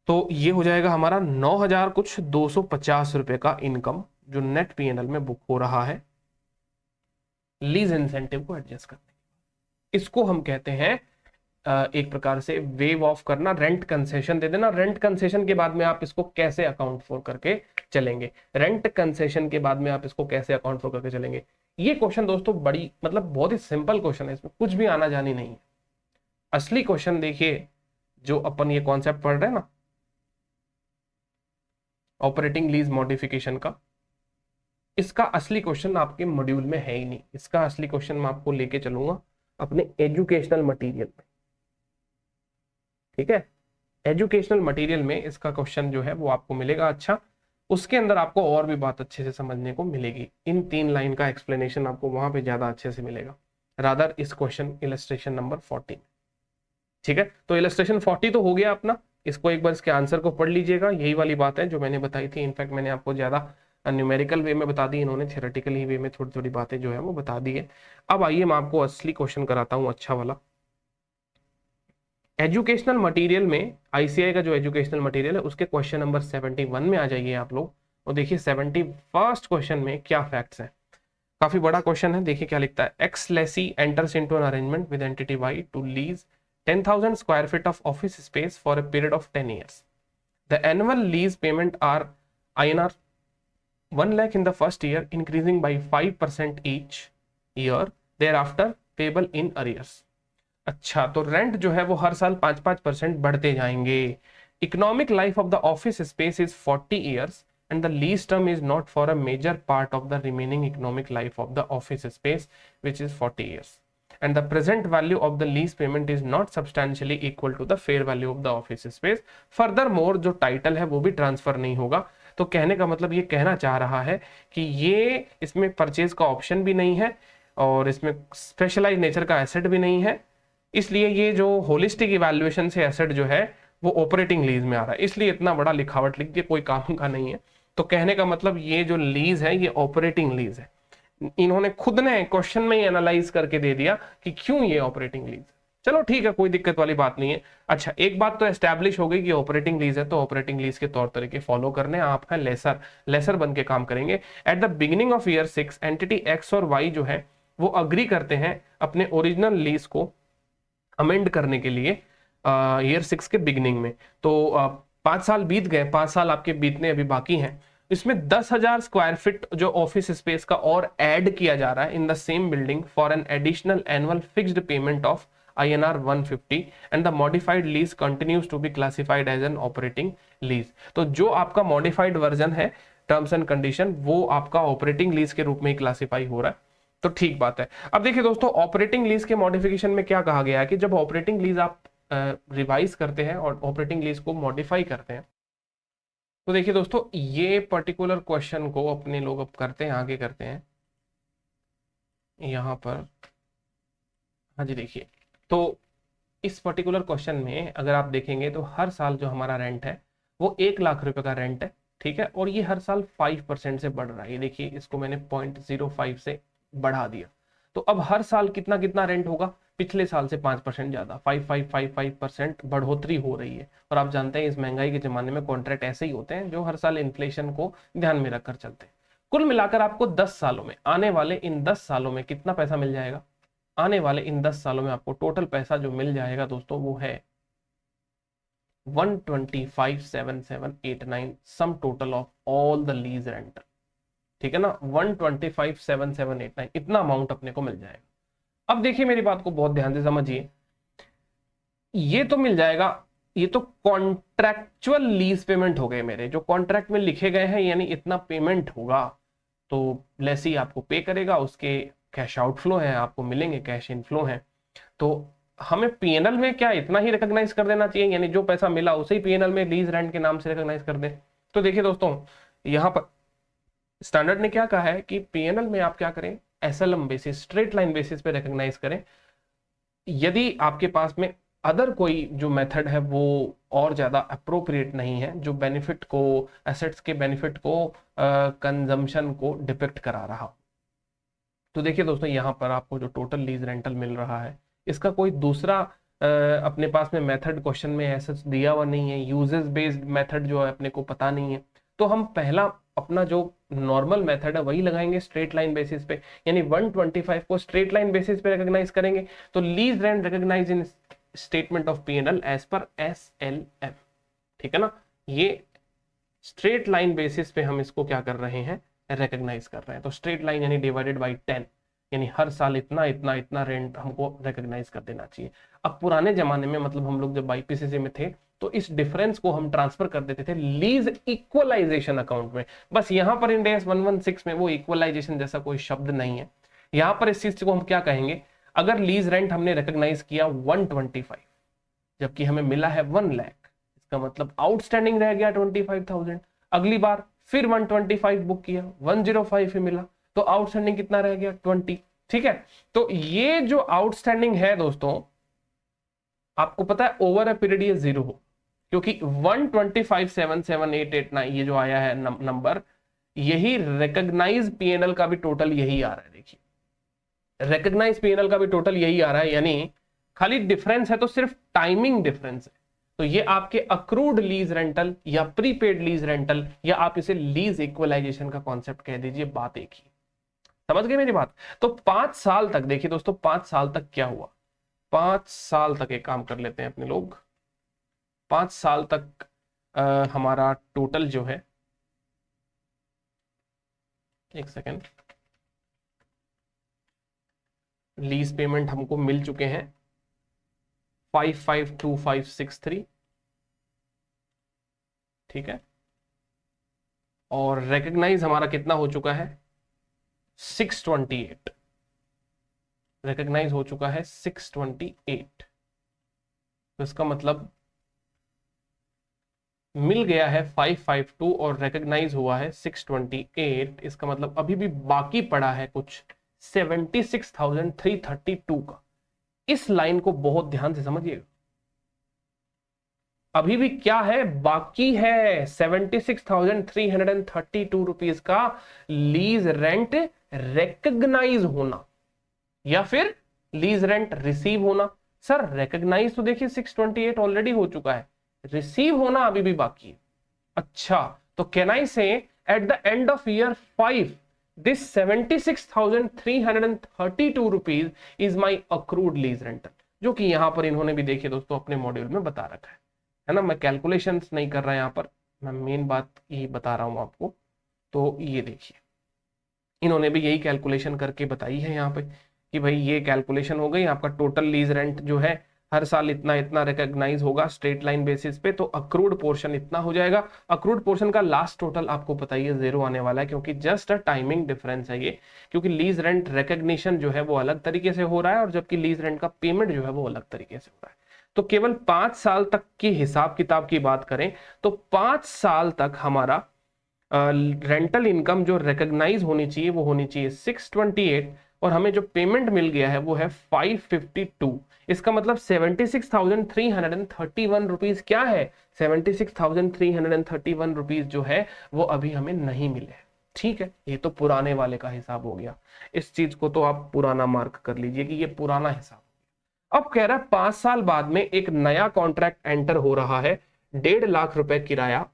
तो ये हो जाएगा हमारा 9,000 कुछ 250 रुपए का इनकम जो नेट पीएनएल में बुक हो रहा है लीज इंसेंटिव को एडजस्ट करने। इसको हम कहते हैं एक प्रकार से वेव ऑफ करना, रेंट कंसेशन दे देना। रेंट कंसेशन के बाद में आप इसको कैसे अकाउंट फॉर करके चलेंगे, रेंट कंसेशन के बाद में आप इसको कैसे अकाउंट फॉर करके चलेंगे। ये क्वेश्चन दोस्तों बड़ी मतलब बहुत ही सिंपल क्वेश्चन है, इसमें कुछ भी आना जानी नहीं है। असली क्वेश्चन देखिए, जो अपन ये कॉन्सेप्ट पढ़ रहे हैं ना ऑपरेटिंग लीज मॉडिफिकेशन का, इसका असली क्वेश्चन आपके मॉड्यूल में है ही नहीं। इसका असली क्वेश्चन मैं आपको लेके चलूंगा अपने एजुकेशनल मटेरियल में, ठीक है। एजुकेशनल मटेरियल में इसका क्वेश्चन जो है वो आपको मिलेगा। अच्छा, उसके अंदर आपको और भी बात अच्छे से समझने को मिलेगी। इन 3 लाइन का एक्सप्लेनेशन आपको वहां पे ज्यादा अच्छे से मिलेगा रादर इस क्वेश्चन इलस्ट्रेशन नंबर 14, ठीक है। तो इलस्ट्रेशन 40 तो हो गया अपना, इसको एक बार इसके आंसर को पढ़ लीजिएगा। यही वाली बात है जो मैंने बताई थी। इनफैक्ट मैंने आपको ज्यादा न्यूमेरिकल वे में बता दी, इन्होंने थियोरेटिकल ही वे में थोड़ी थोड़ी बातें जो है वो बता दी है। अब आइए मैं आपको असली क्वेश्चन कराता हूँ अच्छा वाला। एजुकेशनल मटेरियल में आईसीआई का जो एजुकेशनल मटेरियल है उसके क्वेश्चन नंबर 71 में आ जाइए आप लोग, और देखिए 71st क्वेश्चन में क्या फैक्ट्स हैं। काफी बड़ा क्वेश्चन है, देखिए क्या लिखता है। X lessee enters into an arrangement with entity Y to lease 10,000 square feet of office space for a period of 10 years. The annual lease payment are INR 1 lakh in the first year, increasing by 5% each year, thereafter payable in arrears. अच्छा, तो rent जो है वो हर साल 5-5% बढ़ते जाएंगे। Economic life of the office space is 40 years and the lease term is not for a major part of the remaining economic life of the office space, which is 40 years. And the present value of the lease payment is not substantially equal to the fair value of the office space. Furthermore, जो title है वो भी transfer नहीं होगा। तो कहने का मतलब ये कहना चाह रहा है कि ये इसमें परचेज का ऑप्शन भी नहीं है और इसमें स्पेशलाइज नेचर का एसेट भी नहीं है, इसलिए ये जो होलिस्टिक इवैल्यूएशन से एसेट जो है वो ऑपरेटिंग लीज में आ रहा है। इसलिए इतना बड़ा लिखावट लिख दिया, कोई काम का नहीं है। तो कहने का मतलब ये जो लीज है ये ऑपरेटिंग लीज है। इन्होंने खुद ने क्वेश्चन में ही एनालाइज करके दे दिया कि क्यों ये ऑपरेटिंग लीज। चलो ठीक है, कोई दिक्कत वाली बात नहीं है। अच्छा, एक बात तो एस्टैब्लिश हो गई कि ऑपरेटिंग लीज है, तो ऑपरेटिंग लीज के तौर तरीके फॉलो करने आप है लेसर बन के काम करेंगे। At the beginning of year 6 entity x और वाई जो है वो अग्री करते हैं अपने ओरिजिनल लीज को अमेंड करने के लिए ईयर 6 के बिगिनिंग में। तो 5 साल बीत गए, 5 साल आपके बीतने अभी बाकी हैं। इसमें 10,000 स्क्वायर फीट जो ऑफिस स्पेस का और ऐड किया जा रहा है in the same building for an additional annual fixed payment of INR 150 and the modified lease continues to be classified as an operating lease. तो जो आपका मॉडिफाइड वर्जन है टर्म्स एंड कंडीशन वो आपका ऑपरेटिंग लीज के रूप में ही classify हो रहा है। तो ठीक बात है। अब देखिए दोस्तों, ऑपरेटिंग लीज के मॉडिफिकेशन में क्या कहा गया है कि जब ऑपरेटिंग लीज आप रिवाइज करते हैं और ऑपरेटिंग लीज को मॉडिफाई करते हैं, तो देखिए दोस्तों ये पर्टिकुलर क्वेश्चन को अपने लोग अब करते हैं, आगे करते हैं यहां पर। हाँ जी, देखिए तो इस पर्टिकुलर क्वेश्चन में अगर आप देखेंगे तो हर साल जो हमारा रेंट है वो 1 लाख रुपए का रेंट है, ठीक है। और ये हर साल 5% से बढ़ रहा है। ये देखिए, इसको मैंने 0.05 से बढ़ा दिया। तो अब हर साल कितना कितना रेंट होगा, पिछले साल से 5% ज्यादा, 5555% बढ़ोतरी हो रही है। और आप जानते हैं इस महंगाई के जमाने में कॉन्ट्रैक्ट ऐसे ही होते हैं जो हर साल इन्फ्लेशन को ध्यान में रखकर चलते हैं। कुल मिलाकर आपको 10 सालों में, आने वाले इन 10 सालों में कितना पैसा मिल जाएगा, आने वाले इन 10 सालों में आपको टोटल पैसा जो मिल जाएगा दोस्तों वो है 125,7789 sum total of all the lease rental, ठीक है ना। 125,7789 इतना अमाउंट अपने को मिल जाएगा। अब देखिए मेरी बात को बहुत ध्यान से समझिए, ये तो मिल जाएगा, ये तो कॉन्ट्रैक्चुअल लीज पेमेंट हो गए मेरे, जो कॉन्ट्रैक्ट में लिखे गए हैं, यानी इतना पेमेंट होगा तो लेसी आपको पे करेगा, उसके कैश आउटफ्लो है, आपको मिलेंगे कैश इनफ्लो है। तो हमें पीएनएल में क्या इतना ही रिकॉग्नाइज कर देना चाहिए, यानी जो पैसा मिला उसे ही पीएनएल में लीज रेंट के नाम से रिकॉग्नाइज कर दें। तो देखिए दोस्तों, यहां पर स्टैंडर्ड ने क्या कहा है कि पीएनएल में आप क्या करें, SLM basis, straight line basis पे रिकॉग्नाइज करें। यदि आपके पास में अदर कोई जो मेथड है वो और ज्यादा अप्रोप्रिएट नहीं है, जो बेनिफिट को, एसेट्स के बेनिफिट को, कंजम्पशन को डिपिक्ट करा रहा हो। तो देखिए दोस्तों, यहाँ पर आपको जो टोटल लीज रेंटल मिल रहा है इसका कोई दूसरा अपने पास में मेथड क्वेश्चन में ऐसा दिया हुआ नहीं है, यूजेस बेस्ड मेथड जो है अपने को पता नहीं है। तो हम पहला अपना जो नॉर्मल मेथड है वही लगाएंगे स्ट्रेट लाइन बेसिस पे, यानी 125 को स्ट्रेट लाइन बेसिस पे रिकॉग्नाइज करेंगे। तो lease rent recognise in statement of P&L as per SLM, ठीक है ना। ये स्ट्रेट लाइन बेसिस पे हम इसको क्या कर रहे हैं, रिकॉग्नाइज कर रहे हैं। तो स्ट्रेट लाइन यानी डिवाइडेड बाई 10, यानी हर साल इतना इतना इतना रेंट हमको रिकॉग्नाइज कर देना चाहिए। अब पुराने जमाने में मतलब हम लोग जब IPCC में थे तो इस डिफरेंस को हम ट्रांसफर कर देते थे लीज इक्वलाइजेशन अकाउंट में। बस यहां पर इंड AS 116 में वो इक्वलाइजेशन जैसा कोई शब्द नहीं है। यहां पर इस चीज को हम क्या कहेंगे, अगर लीज रेंट हमने रिकॉग्नाइज किया 125 जबकि हमें मिला है 1 लाख, इसका मतलब आउटस्टैंडिंग रह गया 25,000। अगली बार फिर 125 बुक किया, 105 ही मिला, तो आउटस्टैंडिंग कितना रह गया 20, ठीक है। तो ये जो आउटस्टैंडिंग है दोस्तों, आपको पता है ओवर अ पीरियड ये 0 हो, क्योंकि 125,77889 ये जो आया है नंबर, यही रिकॉग्नाइज P&L का भी टोटल यही आ रहा है। देखिए रिकॉग्नाइज P&L का भी टोटल यही आ रहा है, यानी खाली डिफरेंस है तो सिर्फ टाइमिंग डिफरेंस है। तो ये आपके अक्रूड लीज रेंटल या प्रीपेड लीज रेंटल, या आप इसे लीज इक्वलाइजेशन का कॉन्सेप्ट कह दीजिए, बात एक ही। समझ गए मेरी बात। तो 5 साल तक देखिए दोस्तों, 5 साल तक क्या हुआ, 5 साल तक एक काम कर लेते हैं अपने लोग, 5 साल तक हमारा टोटल जो है, एक सेकेंड, लीज पेमेंट हमको मिल चुके हैं 552563, ठीक है। और रिकॉग्नाइज हमारा कितना हो चुका है 628, रिकॉग्नाइज हो चुका है 628। तो इसका मतलब मिल गया है 552 और रिकॉग्नाइज हुआ है 628। इसका मतलब अभी भी बाकी पड़ा है कुछ 76,332 का। इस लाइन को बहुत ध्यान से समझिएगा, अभी भी क्या है, बाकी है 76,332 रुपीज का लीज रेंट रिकॉग्नाइज होना या फिर लीज रेंट रिसीव होना। सर रिकॉग्नाइज तो देखिए 628 ऑलरेडी हो चुका है, रिसीव होना अभी भी बाकी है। अच्छा, तो कैन आई से at the end of year 5 this 76,332 rupees is my accrued lease rental, जो कि यहां पर इन्होंने भी देखिए दोस्तों अपने मॉड्यूल में बता रखा है ना। मैं कैलकुलेशंस नहीं कर रहा यहां पर, मैं मेन बात यही बता रहा हूं आपको। तो ये देखिए इन्होंने भी यही कैलकुलेशन करके बताई है यहाँ पे कि भाई ये कैलकुलेशन हो गई, आपका टोटल लीज रेंट जो है हर साल इतना इतना रिकॉग्नाइज होगा स्ट्रेट लाइन बेसिस पे, तो अक्रूड पोर्शन इतना हो जाएगा। अक्रूड पोर्शन का लास्ट टोटल आपको पता ही है 0 आने वाला है, क्योंकि जस्ट अ टाइमिंग डिफरेंस है ये, क्योंकि लीज रेंट रिकॉग्निशन जो है वो अलग तरीके से हो रहा है और जबकि लीज रेंट का पेमेंट जो है वो अलग तरीके से हो रहा है। तो केवल 5 साल तक की हिसाब किताब की बात करें तो 5 साल तक हमारा रेंटल इनकम जो रिकॉग्नाइज होनी चाहिए वो होनी चाहिए 628, और हमें जो पेमेंट मिल गया है वो है 552। इसका मतलब 76,331 रुपीज क्या है, 76,331 रुपीज जो है वो अभी हमें नहीं मिले। ठीक है, ये तो पुराने वाले का हिसाब हो गया, इस चीज को तो आप पुराना मार्क कर लीजिए कि ये पुराना हिसाब। अब कह रहा है 5 साल बाद में एक नया कॉन्ट्रैक्ट एंटर हो रहा है, 1.5 लाख रुपए किराया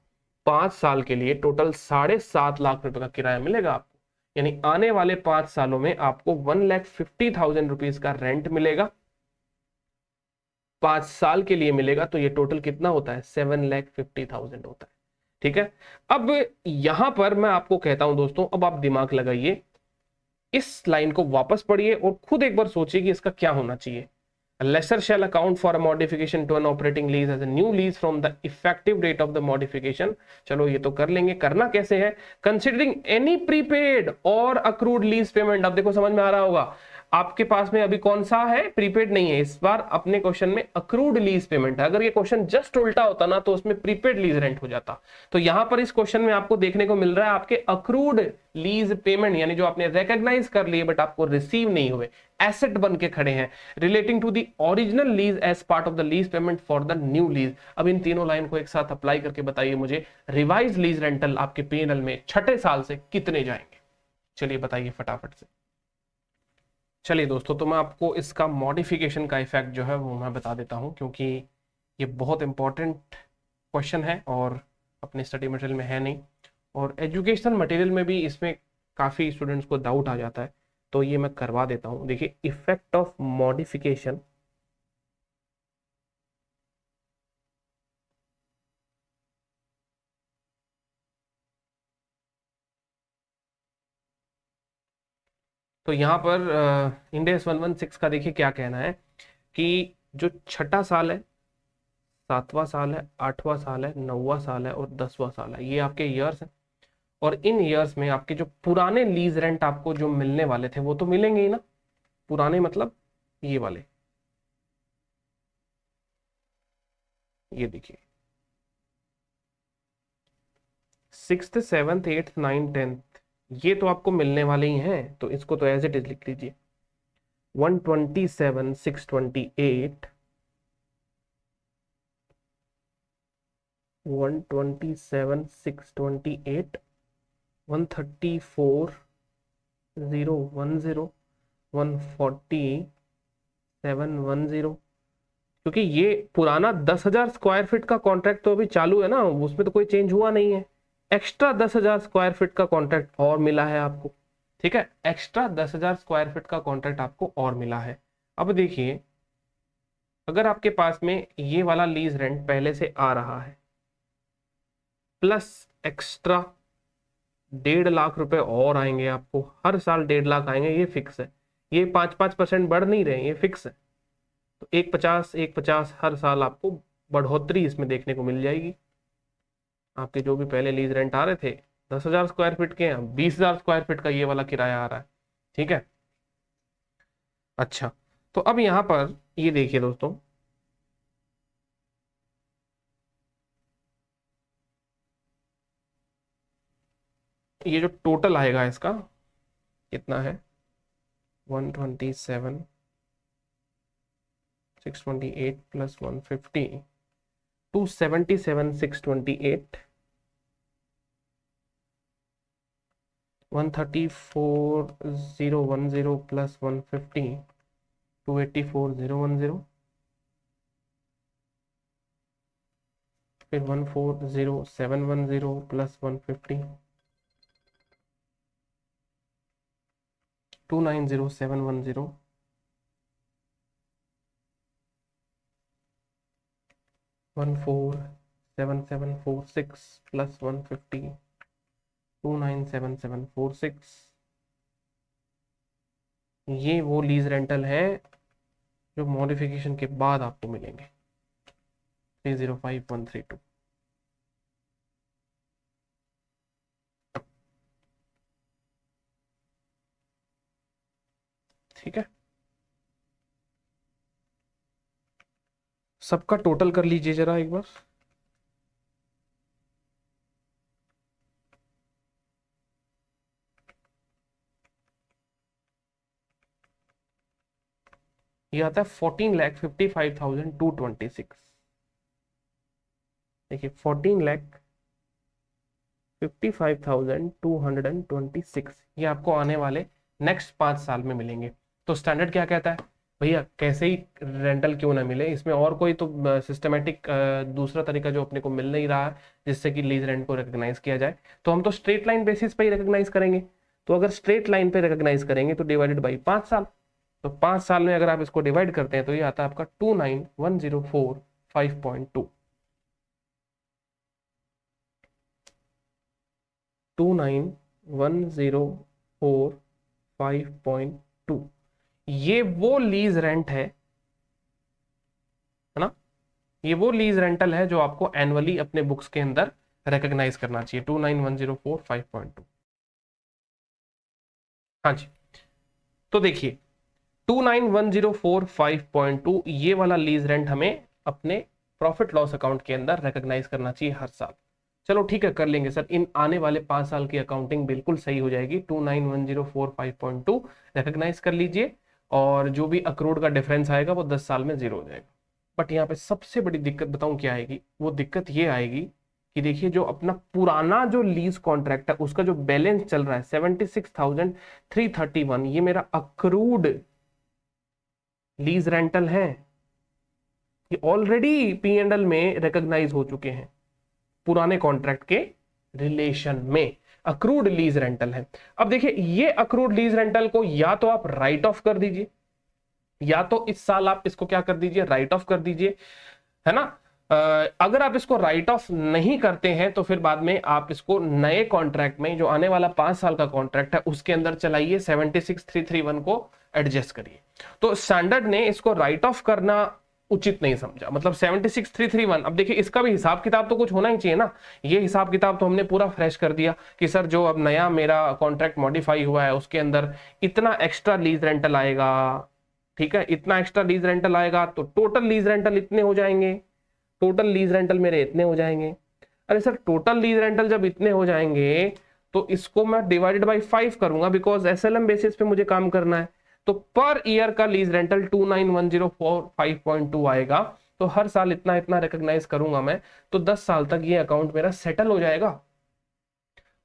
5 साल के लिए, टोटल 7.5 लाख रुपए का किराया मिलेगा आपको। यानी आने वाले 5 सालों में आपको 1,50,000 रुपीज का रेंट मिलेगा, 5 साल के लिए मिलेगा। तो ये टोटल कितना होता है 7,50,000 होता है। ठीक है, अब यहां पर मैं आपको कहता हूं दोस्तों, अब आप दिमाग लगाइए, इस लाइन को वापस पढ़िए और खुद एक बार सोचिए कि इसका क्या होना चाहिए। A lessor shall account for a modification to an operating lease as a new lease from the effective date of the modification। चलो ये तो कर लेंगे, करना कैसे है, considering any prepaid or accrued lease payment। अब देखो समझ में आ रहा होगा, आपके पास में अभी कौन सा है, प्रीपेड नहीं है, इस बार अपने क्वेश्चन में अक्रूड लीज पेमेंट है। अगर ये क्वेश्चन जस्ट उल्टा होता ना तो उसमें प्रीपेड लीज रेंट हो जाता। तो यहां पर इस क्वेश्चन में आपको देखने को मिल रहा है आपके अक्रूड लीज पेमेंट, यानी जो आपने रिकॉग्नाइज कर लिए बट आपको रिसीव नहीं हुए, एसेट बन के खड़े हैं, relating to the original lease as part of the lease payment for the new lease. अब इन तीनों लाइन को एक साथ अप्लाई करके बताइए मुझे, रिवाइज लीज रेंटल आपके P&L में छठे साल से कितने जाएंगे, चलिए बताइए फटाफट से। चलिए दोस्तों, तो मैं आपको इसका मॉडिफिकेशन का इफेक्ट जो है वो मैं बता देता हूं, क्योंकि ये बहुत इंपॉर्टेंट क्वेश्चन है और अपने स्टडी मटेरियल में है नहीं, और एजुकेशनल मटेरियल में भी इसमें काफ़ी स्टूडेंट्स को डाउट आ जाता है, तो ये मैं करवा देता हूं। देखिए, इफेक्ट ऑफ मॉडिफिकेशन तो यहाँ पर इंड AS 116 का देखिए क्या कहना है कि जो छठा साल है, सातवां साल है, आठवां साल है, नौवां साल है और 10वां साल है, ये आपके ईयर्स हैं। और इन ईयर्स में आपके जो पुराने लीज रेंट आपको जो मिलने वाले थे वो तो मिलेंगे ही ना, पुराने मतलब ये वाले, ये देखिए 6th 7th 8th 9th 10th, ये तो आपको मिलने वाले ही हैं, तो इसको तो एज इट इज लिख लीजिए 127 628 127 628 134 010 140 710, क्योंकि ये पुराना 10,000 स्क्वायर फीट का कॉन्ट्रैक्ट तो अभी चालू है ना, उसमें तो कोई चेंज हुआ नहीं है। एक्स्ट्रा 10,000 स्क्वायर फीट का कॉन्ट्रैक्ट और मिला है आपको, ठीक है, एक्स्ट्रा 10,000 स्क्वायर फीट का कॉन्ट्रैक्ट आपको और मिला है। अब देखिए अगर आपके पास में ये वाला लीज रेंट पहले से आ रहा है प्लस एक्स्ट्रा 1.5 लाख रुपए और आएंगे आपको, हर साल 1.5 लाख आएंगे, ये फिक्स है, ये 5-5% बढ़ नहीं रहे, ये फिक्स है। तो 150 हर साल आपको बढ़ोतरी इसमें देखने को मिल जाएगी। आपके जो भी पहले लीज रेंट आ रहे थे 10,000 स्क्वायर फीट के, 20,000 स्क्वायर फीट का ये वाला किराया आ रहा है, ठीक है। अच्छा, तो अब यहां पर ये देखिए दोस्तों, ये जो टोटल आएगा इसका कितना है, 127 628 प्लस 150 277 628 134 010 प्लस 150 284 010, फिर 140 710 प्लस 150 290 710 147746 प्लस 150 297746। ये वो लीज रेंटल है जो मॉडिफिकेशन के बाद आपको मिलेंगे 305132। ठीक है, सबका टोटल कर लीजिए जरा एक बार। ये आता है 14,55,226। देखिए 14,55,226 ये आपको आने वाले नेक्स्ट 5 साल में मिलेंगे। तो स्टैंडर्ड क्या कहता है भैया, कैसे ही रेंटल क्यों ना मिले, इसमें और कोई तो सिस्टमेटिक दूसरा तरीका जो अपने को मिल नहीं रहा है जिससे कि लीज रेंट को रिकॉग्नाइज किया जाए, तो हम तो स्ट्रेट लाइन बेसिस पे ही रिकॉग्नाइज करेंगे। तो अगर स्ट्रेट लाइन पे रिकॉग्नाइज करेंगे तो डिवाइडेड बाई 5 साल, तो 5 साल में अगर आप इसको डिवाइड करते हैं तो ये आता है आपका 29,104.5.2 29,104.5.2। ये वो लीज रेंट है ना, ये वो लीज रेंटल है जो आपको एनुअली अपने बुक्स के अंदर रिकॉग्नाइज करना चाहिए 29,104.5.2। हाँ जी, तो देखिए 29,104.5.2 ये वाला लीज रेंट हमें अपने प्रॉफिट लॉस अकाउंट के अंदर रिकॉग्नाइज करना चाहिए हर साल। चलो ठीक है, कर लेंगे सर, इन आने वाले 5 साल की अकाउंटिंग बिल्कुल सही हो जाएगी। 29,104.5.2 रिकॉग्नाइज कर लीजिए और जो भी अक्रूड का डिफरेंस आएगा वो 10 साल में जीरो हो जाएगा। बट यहाँ पे सबसे बड़ी दिक्कत बताऊं क्या आएगी, वो दिक्कत ये आएगी कि देखिए जो अपना पुराना जो लीज कॉन्ट्रैक्ट है उसका जो बैलेंस चल रहा है 76,331, ये मेरा अक्रूड लीज रेंटल है, ये ऑलरेडी P&L में रिकॉग्नाइज हो चुके हैं पुराने कॉन्ट्रैक्ट के रिलेशन में, अक्रूड लीज रेंटल है। अब देखिए ये अक्रूड लीज रेंटल को या तो आप राइट ऑफ कर दीजिए, या तो इस साल आप इसको क्या कर दीजिए, राइट ऑफ कर दीजिए, है ना। अगर आप इसको राइट ऑफ नहीं करते हैं तो फिर बाद में आप इसको नए कॉन्ट्रैक्ट में, जो आने वाला 5 साल का कॉन्ट्रैक्ट है, उसके अंदर चलाइए, 76331 को एडजस्ट करिए। तो स्टैंडर्ड ने इसको राइट ऑफ करना उचित नहीं समझा, मतलब 76331। अब देखिए इसका भी हिसाब किताब तो कुछ होना ही चाहिए ना। ये हिसाब किताब तो हमने पूरा फ्रेश कर दिया कि सर जो अब नया मेरा कॉन्ट्रैक्ट मॉडिफाई हुआ है उसके अंदर इतना एक्स्ट्रा लीज रेंटल आएगा, ठीक है, इतना एक्स्ट्रा लीज रेंटल आएगा तो टोटल लीज रेंटल इतने हो जाएंगे, टोटल लीज रेंटल मेरे इतने हो जाएंगे। अरे सर टोटल लीज रेंटल जब इतने हो जाएंगे तो इसको मैं डिवाइडेड बाई 5 करूंगा, बिकॉज एसएलएम बेसिस पे मुझे काम करना है। तो पर ईयर का लीज रेंटल 291045.2 आएगा। तो हर साल इतना इतना रिकॉग्नाइज करूंगा मैं, तो 10 साल तक ये अकाउंट मेरा सेटल हो जाएगा।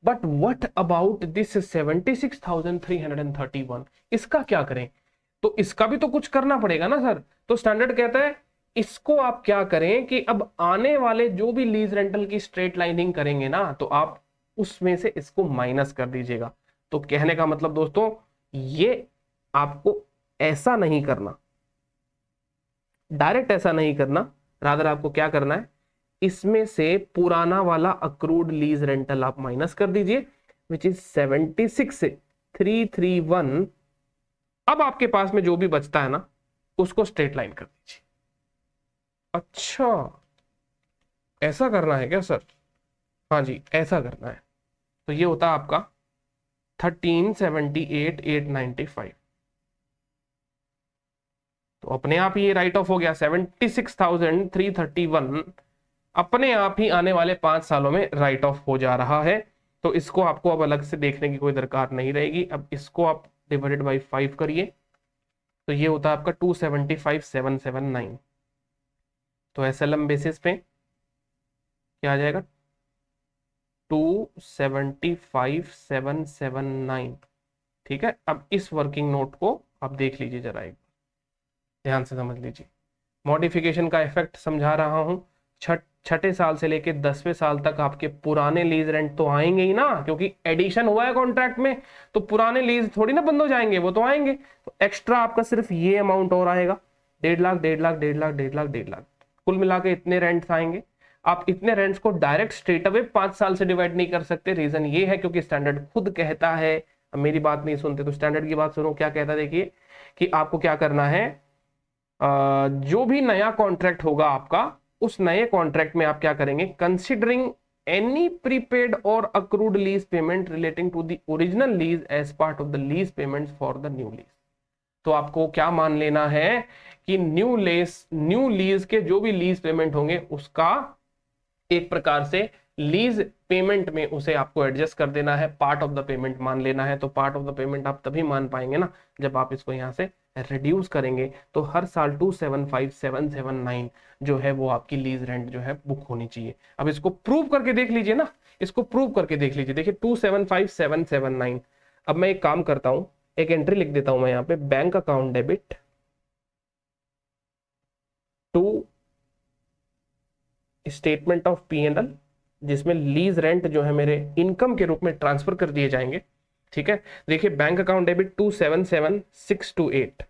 बट व्हाट अबाउट दिस 76,331, इसका क्या करें? तो इसका भी तो कुछ करना पड़ेगा ना सर। तो स्टैंडर्ड कहता है इसको आप क्या करें कि अब आने वाले जो भी लीज रेंटल की स्ट्रेट लाइनिंग करेंगे ना, तो आप उसमें से इसको माइनस कर दीजिएगा। तो कहने का मतलब दोस्तों, ये आपको ऐसा नहीं करना, डायरेक्ट ऐसा नहीं करना, रादर आपको क्या करना है, इसमें से पुराना वाला अक्रूड लीज रेंटल आप माइनस कर दीजिए, विच इज 76,331। अब आपके पास में जो भी बचता है ना, उसको स्ट्रेट लाइन कर दीजिए। अच्छा, ऐसा करना है क्या सर? हाँ जी, ऐसा करना है। तो ये होता है आपका 1378,895। तो अपने आप ही ये राइट ऑफ हो गया। 76,331 अपने आप ही आने वाले 5 सालों में राइट ऑफ हो जा रहा है। तो इसको आपको अब अलग से देखने की कोई दरकार नहीं रहेगी। अब इसको आप डिवाइडेड बाई 5 करिए, तो ये होता है आपका 275,779। तो एसएलएम बेसिस पे क्या आ जाएगा, 275,779। ठीक है, अब इस वर्किंग नोट को आप देख लीजिए जरा, एक ध्यान से समझ लीजिए। मॉडिफिकेशन का इफेक्ट समझा रहा हूं। छठे साल से लेके 10वें साल तक आपके पुराने लीज रेंट तो आएंगे ही ना, क्योंकि एडिशन हुआ है कॉन्ट्रैक्ट में, तो पुराने लीज थोड़ी ना बंद हो जाएंगे, वो तो आएंगे। तो एक्स्ट्रा आपका सिर्फ ये अमाउंट और आएगा, 1.5 लाख, 1.5 लाख, 1.5 लाख, 1.5 लाख, 1.5 लाख, कुल मिला के इतने रेंट्स आएंगे। आप इतने रेंट्स को डायरेक्ट स्ट्रेट अवे 5 साल से डिवाइड नहीं कर सकते। रीजन ये है क्योंकि स्टैंडर्ड खुद कहता है, अब मेरी बात नहीं सुनते तो स्टैंडर्ड की बात सुनो, क्या कहता है देखिए, कि आपको क्या करना है, जो भी नया कॉन्ट्रैक्ट होगा आपका, उस नए कॉन्ट्रैक्ट में आप क्या करेंगे, कंसिडरिंग एनी प्रीपेड और accrued lease payment relating to the original lease as part of the lease payments for the new lease. तो आपको क्या मान लेना है कि न्यू लीज के जो भी लीज पेमेंट होंगे उसका एक प्रकार से लीज पेमेंट में उसे आपको एडजस्ट कर देना है, पार्ट ऑफ द पेमेंट मान लेना है। तो पार्ट ऑफ द पेमेंट आप तभी मान पाएंगे ना जब आप इसको यहां से रिड्यूस करेंगे। तो हर साल 275,779 जो है वो आपकी लीज रेंट जो है बुक होनी चाहिए। अब इसको प्रूव करके देख लीजिए ना, इसको प्रूव करके देख लीजिए। देखिए 275,779। अब मैं एक काम करता हूं, एक एंट्री लिख देता हूं मैं यहाँ पे, bank account debit to statement of P&L, जिसमें लीज रेंट जो है मेरे इनकम के रूप में ट्रांसफर कर दिए जाएंगे। ठीक है, देखिए बैंक अकाउंट डेबिट 277,628,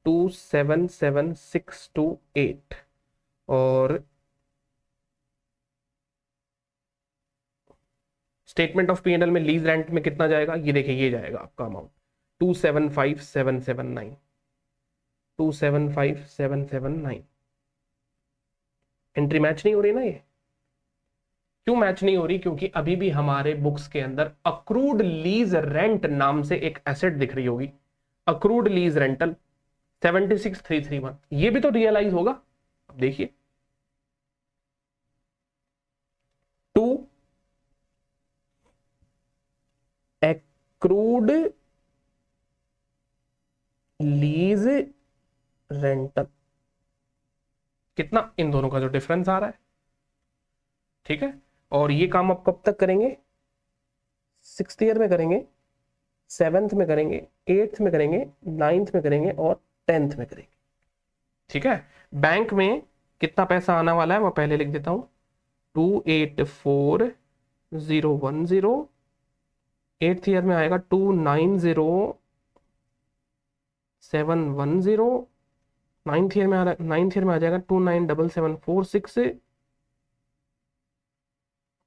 277,628, और स्टेटमेंट ऑफ P&L में लीज रेंट में कितना जाएगा, ये देखिए ये जाएगा आपका अमाउंट 275,779, 275,779। एंट्री मैच नहीं हो रही ना। ये क्यों मैच नहीं हो रही? क्योंकि अभी भी हमारे बुक्स के अंदर अक्रूड लीज रेंट नाम से एक एसेट दिख रही होगी, अक्रूड लीज रेंटल 76,331। ये भी तो रियलाइज होगा। अब देखिए, टू एक्रूड लीज रेंटल, कितना इन दोनों का जो डिफरेंस आ रहा है। ठीक है, और ये काम आप कब तक करेंगे, 6th ईयर में करेंगे, 7th में करेंगे, 8th में करेंगे, 9th में करेंगे और 10th में करेंगे। ठीक है, बैंक में कितना पैसा आने वाला है मैं पहले लिख देता हूं, 284,010। 8th ईयर में आएगा 290,710, नाइन्थ ईयर में नाइन्थ ईयर में आ जाएगा 297746 से,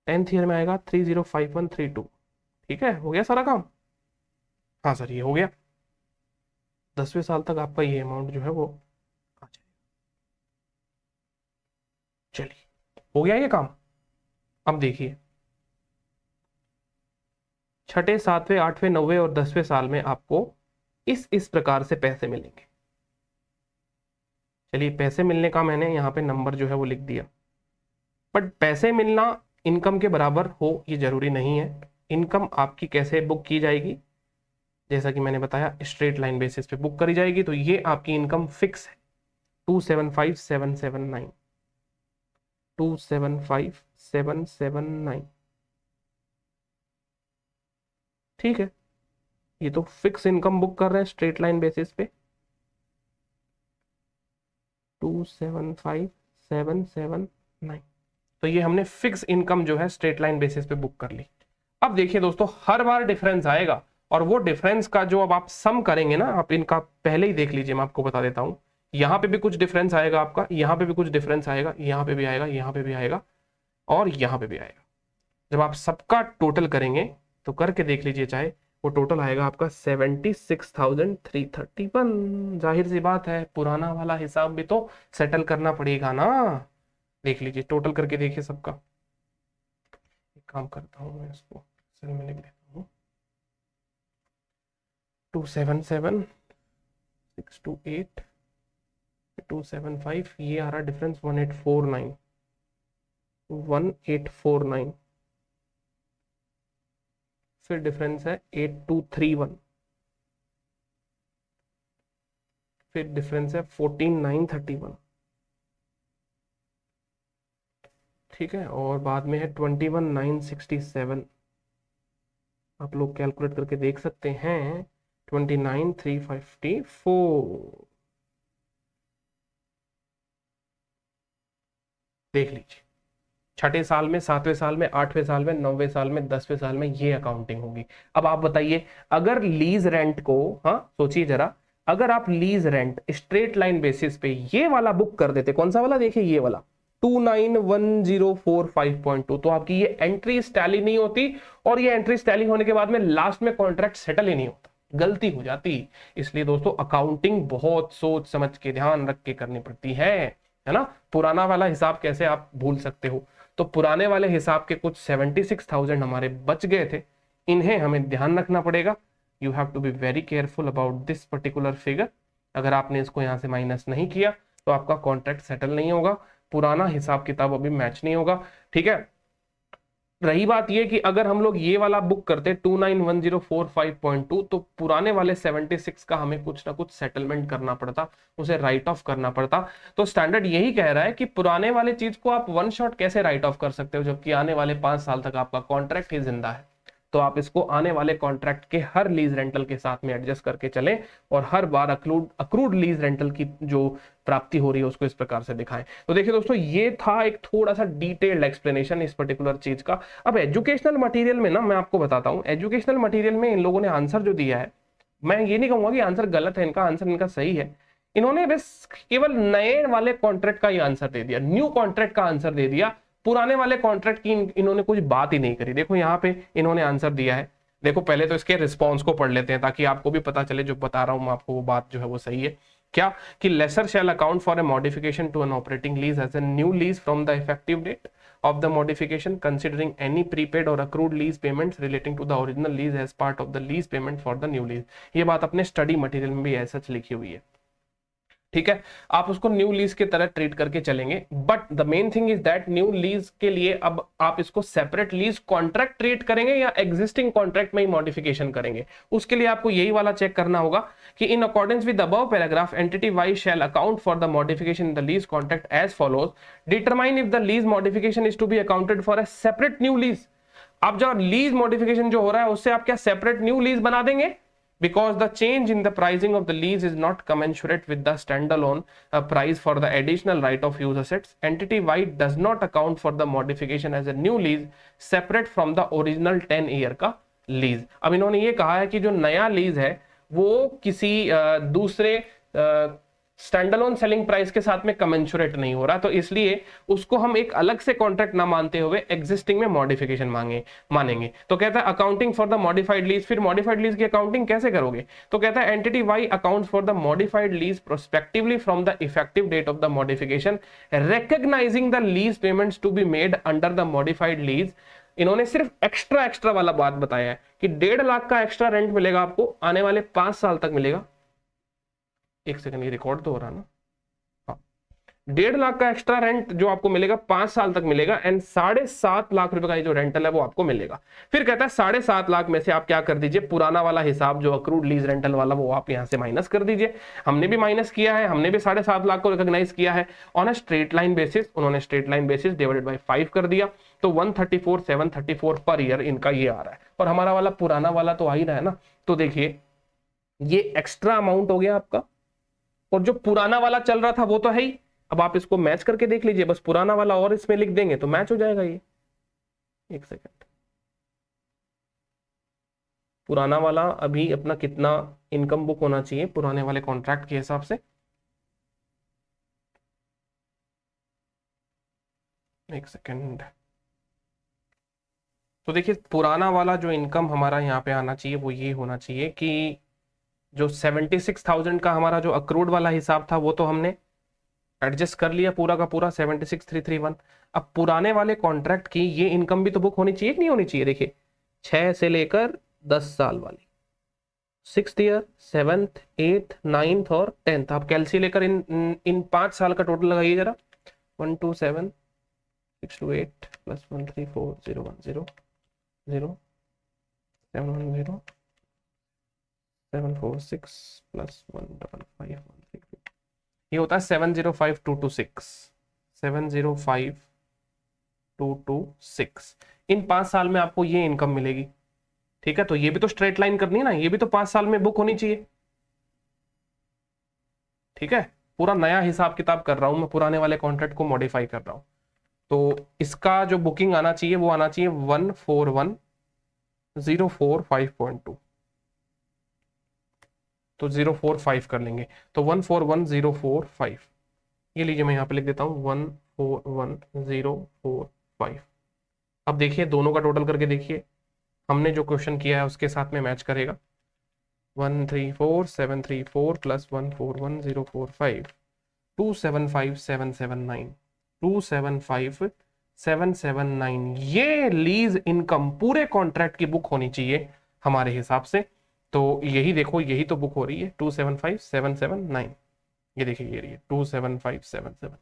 10th ईयर में आएगा 305132। ठीक है, हो गया सारा काम। हाँ सर ये हो गया, 10वें साल तक आपका ये अमाउंट जो है वो आ जाएगा। चलिए हो गया ये काम। अब देखिए छठे, सातवें, आठवें, नौवें और 10वें साल में आपको इस प्रकार से पैसे मिलेंगे। चलिए पैसे मिलने का मैंने यहाँ पे नंबर जो है वो लिख दिया, बट पैसे मिलना इनकम के बराबर हो ये जरूरी नहीं है। इनकम आपकी कैसे बुक की जाएगी, जैसा कि मैंने बताया स्ट्रेट लाइन बेसिस पे बुक करी जाएगी। तो ये आपकी इनकम फिक्स है 275779, 275779। ठीक है, ये तो फिक्स इनकम बुक कर रहे हैं स्ट्रेट लाइन बेसिस पे 275779। तो ये हमने फिक्स इनकम जो है स्ट्रेट लाइन बेसिस पे बुक कर ली। अब देखिए दोस्तों हर बार डिफरेंस आएगा, और वो डिफरेंस का जो अब आप सम करेंगे ना, आप इनका पहले ही देख लीजिए, मैं आपको बता देता हूं। यहां पे भी कुछ डिफरेंस आएगा आपका, यहां पे भी कुछ डिफरेंस आएगा, यहां पे भी आएगा, यहां पे भी आएगा, और यहां पे भी आएगा। जब आप सबका टोटल करेंगे तो करके देख लीजिए, चाहे वो टोटल आएगा आपका 76,331। जाहिर सी बात है पुराना वाला हिसाब भी तो सेटल करना पड़ेगा ना। देख लीजिए टोटल करके देखिए सबका। एक काम करता हूं मैं इसको सेल में लिख देता हूं, 277,628, 275, ये आ रहा डिफरेंस 1849, 1849। फिर डिफरेंस है 8231, फिर डिफरेंस है 14931। ठीक है, और बाद में है 21967। आप लोग कैलकुलेट करके देख सकते हैं 29354। देख लीजिए छठे साल में, सातवें साल में, आठवें साल में, नौवें साल में, 10वें साल में ये अकाउंटिंग होगी। अब आप बताइए अगर लीज रेंट को, हाँ सोचिए जरा, अगर आप lease rent straight line basis पे ये वाला बुक कर देते, कौन सा वाला, देखिए ये वाला 291045.2, तो आपकी ये एंट्री टैली नहीं होती, और ये एंट्री टैली होने के बाद में लास्ट में कॉन्ट्रैक्ट सेटल ही नहीं होता, गलती हो जाती। इसलिए दोस्तों अकाउंटिंग बहुत सोच समझ के ध्यान रख के करनी पड़ती है ना। पुराना वाला हिसाब कैसे आप भूल सकते हो, तो पुराने वाले हिसाब के कुछ 76,000 हमारे बच गए थे, इन्हें हमें ध्यान रखना पड़ेगा। You have to be very careful about this particular figure. अगर आपने इसको यहां से माइनस नहीं किया तो आपका कॉन्ट्रैक्ट सेटल नहीं होगा, पुराना हिसाब किताब अभी मैच नहीं होगा। ठीक है, रही बात ये कि अगर हम लोग ये वाला बुक करते 291045.2, तो पुराने वाले 76 का हमें कुछ ना कुछ सेटलमेंट करना पड़ता, उसे राइट ऑफ करना पड़ता। तो स्टैंडर्ड यही कह रहा है कि पुराने वाले चीज को आप वन शॉट कैसे राइट ऑफ कर सकते हो, जबकि आने वाले 5 साल तक आपका कॉन्ट्रैक्ट ही जिंदा है। तो आप इसको आने वाले कॉन्ट्रैक्ट के हर लीज रेंटल के साथ में एडजस्ट करके चलें, और हर बार अक्रूड लीज रेंटल की जो प्राप्ति हो रही है उसको इस प्रकार से दिखाएं। तो देखिए दोस्तों ये था एक थोड़ा सा डिटेल्ड एक्सप्लेनेशन इस पर्टिकुलर चीज का। अब एजुकेशनल मटेरियल में ना मैं आपको बताता हूं, एजुकेशनल मटेरियल में इन लोगों ने आंसर जो दिया है, मैं ये नहीं कहूंगा कि आंसर गलत है, इनका आंसर इनका सही है। इन्होंने बस केवल नए वाले कॉन्ट्रैक्ट का ही आंसर दे दिया, न्यू कॉन्ट्रैक्ट का आंसर दे दिया, पुराने वाले कॉन्ट्रैक्ट की इन्होंने कुछ बात ही नहीं करी। देखो यहाँ पे इन्होंने आंसर दिया है, देखो पहले तो इसके रिस्पॉन्स को पढ़ लेते हैं ताकि आपको भी पता चले जो बता रहा हूं मैं आपको वो बात जो है वो सही है। क्या कि lessor shall account for a modification to an operating lease as a new lease from the effective date of the modification considering any prepaid or accrued lease payments relating to the original lease as part of the lease payment for the new lease। ये बात अपने study material में भी ऐसा लिखी हुई है। ठीक है, आप उसको न्यू लीज के तरह ट्रीट करके चलेंगे, but the main thing is that new lease के लिए अब आप इसको सेपरेट लीज कॉन्ट्रैक्ट ट्रीट करेंगे या एग्जिस्टिंग कॉन्ट्रैक्ट में ही मॉडिफिकेशन करेंगे। उसके लिए आपको यही वाला चेक करना होगा कि in accordance with above paragraph entity Y's shall account for the modification in the lease contract as follows, determine if the lease modification is to be accounted for a separate new lease. अब जो lease modification जो हो रहा है उससे आप क्या separate new lease बना देंगे, because the change in the pricing of the lease is not commensurate with the standalone price for the additional right of use assets, entity wide does not account for the modification as a new lease separate from the original 10 year का lease। अब इन्होंने ये कहा है कि जो नया lease है वो किसी दूसरे स्टैंडअलोन सेलिंग प्राइस के साथ में कमेंसुरेट नहीं हो रहा, तो इसलिए उसको हम एक अलग से कॉन्ट्रैक्ट ना मानते हुए एग्जिस्टिंग में मॉडिफिकेशन मानेंगे। तो कहता है accounting for the modified lease. फिर मॉडिफाइड लीज की अकाउंटिंग कैसे करोगे? तो कहता है entity Y accounts for the modified lease prospectively from the effective date of the modification, recognising the lease payments to be made under the modified lease. इन्होंने सिर्फ extra वाला बात बताया है कि 1.5 लाख का एक्स्ट्रा रेंट मिलेगा आपको, आने वाले 5 साल तक मिलेगा। एक सेकंड, ये रिकॉर्ड तो हो रहा ना? हाँ, 1.5 लाख का एक्स्ट्रा रेंट जो आपको मिलेगा 5 साल तक मिलेगा, एंड 7.5 लाख रुपए का जो रेंटल है वो आपको मिलेगा। फिर कहता है 7.5 लाख में से आप क्या कर दीजिए, पुराना वाला हिसाब जो अक्रूड लीज रेंटल वाला वो आप यहां से माइनस कर दीजिए। हमने भी माइनस किया है, हमने भी 7.5 लाख को रिकॉग्नाइज किया है on a straight line basis. उन्होंने straight line basis divided by 5 कर दिया, तो 134,734 पर ईयर इनका ये आ रहा है। और हमारा वाला पुराना वाला तो आ ही रहा है ना। तो देखिए ये एक्स्ट्रा अमाउंट हो गया आपका, और जो पुराना वाला चल रहा था वो तो है ही। अब आप इसको मैच करके देख लीजिए, बस पुराना वाला और इसमें लिख देंगे तो मैच हो जाएगा ये। एक सेकंड, पुराना वाला अभी अपना कितना इनकम बुक होना चाहिए पुराने वाले कॉन्ट्रैक्ट के हिसाब से? एक सेकंड, तो देखिए पुराना वाला जो इनकम हमारा यहाँ पे आना चाहिए वो ये होना चाहिए कि जो 76,000 का हमारा जो अक्रूड वाला हिसाब था वो तो हमने एडजस्ट कर लिया पूरा का पूरा 76,331। अब पुराने वाले कॉन्ट्रैक्ट की ये इनकम भी तो बुक होनी चाहिए कि नहीं होनी चाहिए? देखिए 6 से लेकर 10 साल वाली, 6th year, 7th, 8th, 9th और 10th। आप कैलसी लेकर इन 5 साल का टोटल लगाइए जरा। 127 628 प्लस 134,010 0 710 746 प्लस 155,133, ये होता है 705,226 705,226। इन 5 साल में आपको ये इनकम मिलेगी। ठीक है, तो ये भी तो स्ट्रेट लाइन करनी है ना, ये भी तो 5 साल में बुक होनी चाहिए। ठीक है, पूरा नया हिसाब किताब कर रहा हूं मैं, पुराने वाले कॉन्ट्रैक्ट को मॉडिफाई कर रहा हूं। तो इसका जो बुकिंग आना चाहिए वो आना चाहिए 141,045.2, तो 045 कर लेंगे, तो 141,045। ये लीजिए मैं यहाँ पे लिख देता हूँ 141,045। अब देखिए दोनों का टोटल करके देखिए, हमने जो क्वेश्चन किया है उसके साथ में मैच करेगा। 134,734 प्लस 141,045, 275,779, 275,779। ये लीज इनकम पूरे कॉन्ट्रैक्ट की बुक होनी चाहिए हमारे हिसाब से। तो यही देखो, यही तो बुक हो रही है 275,779। ये देखिए ये रही है 275,779।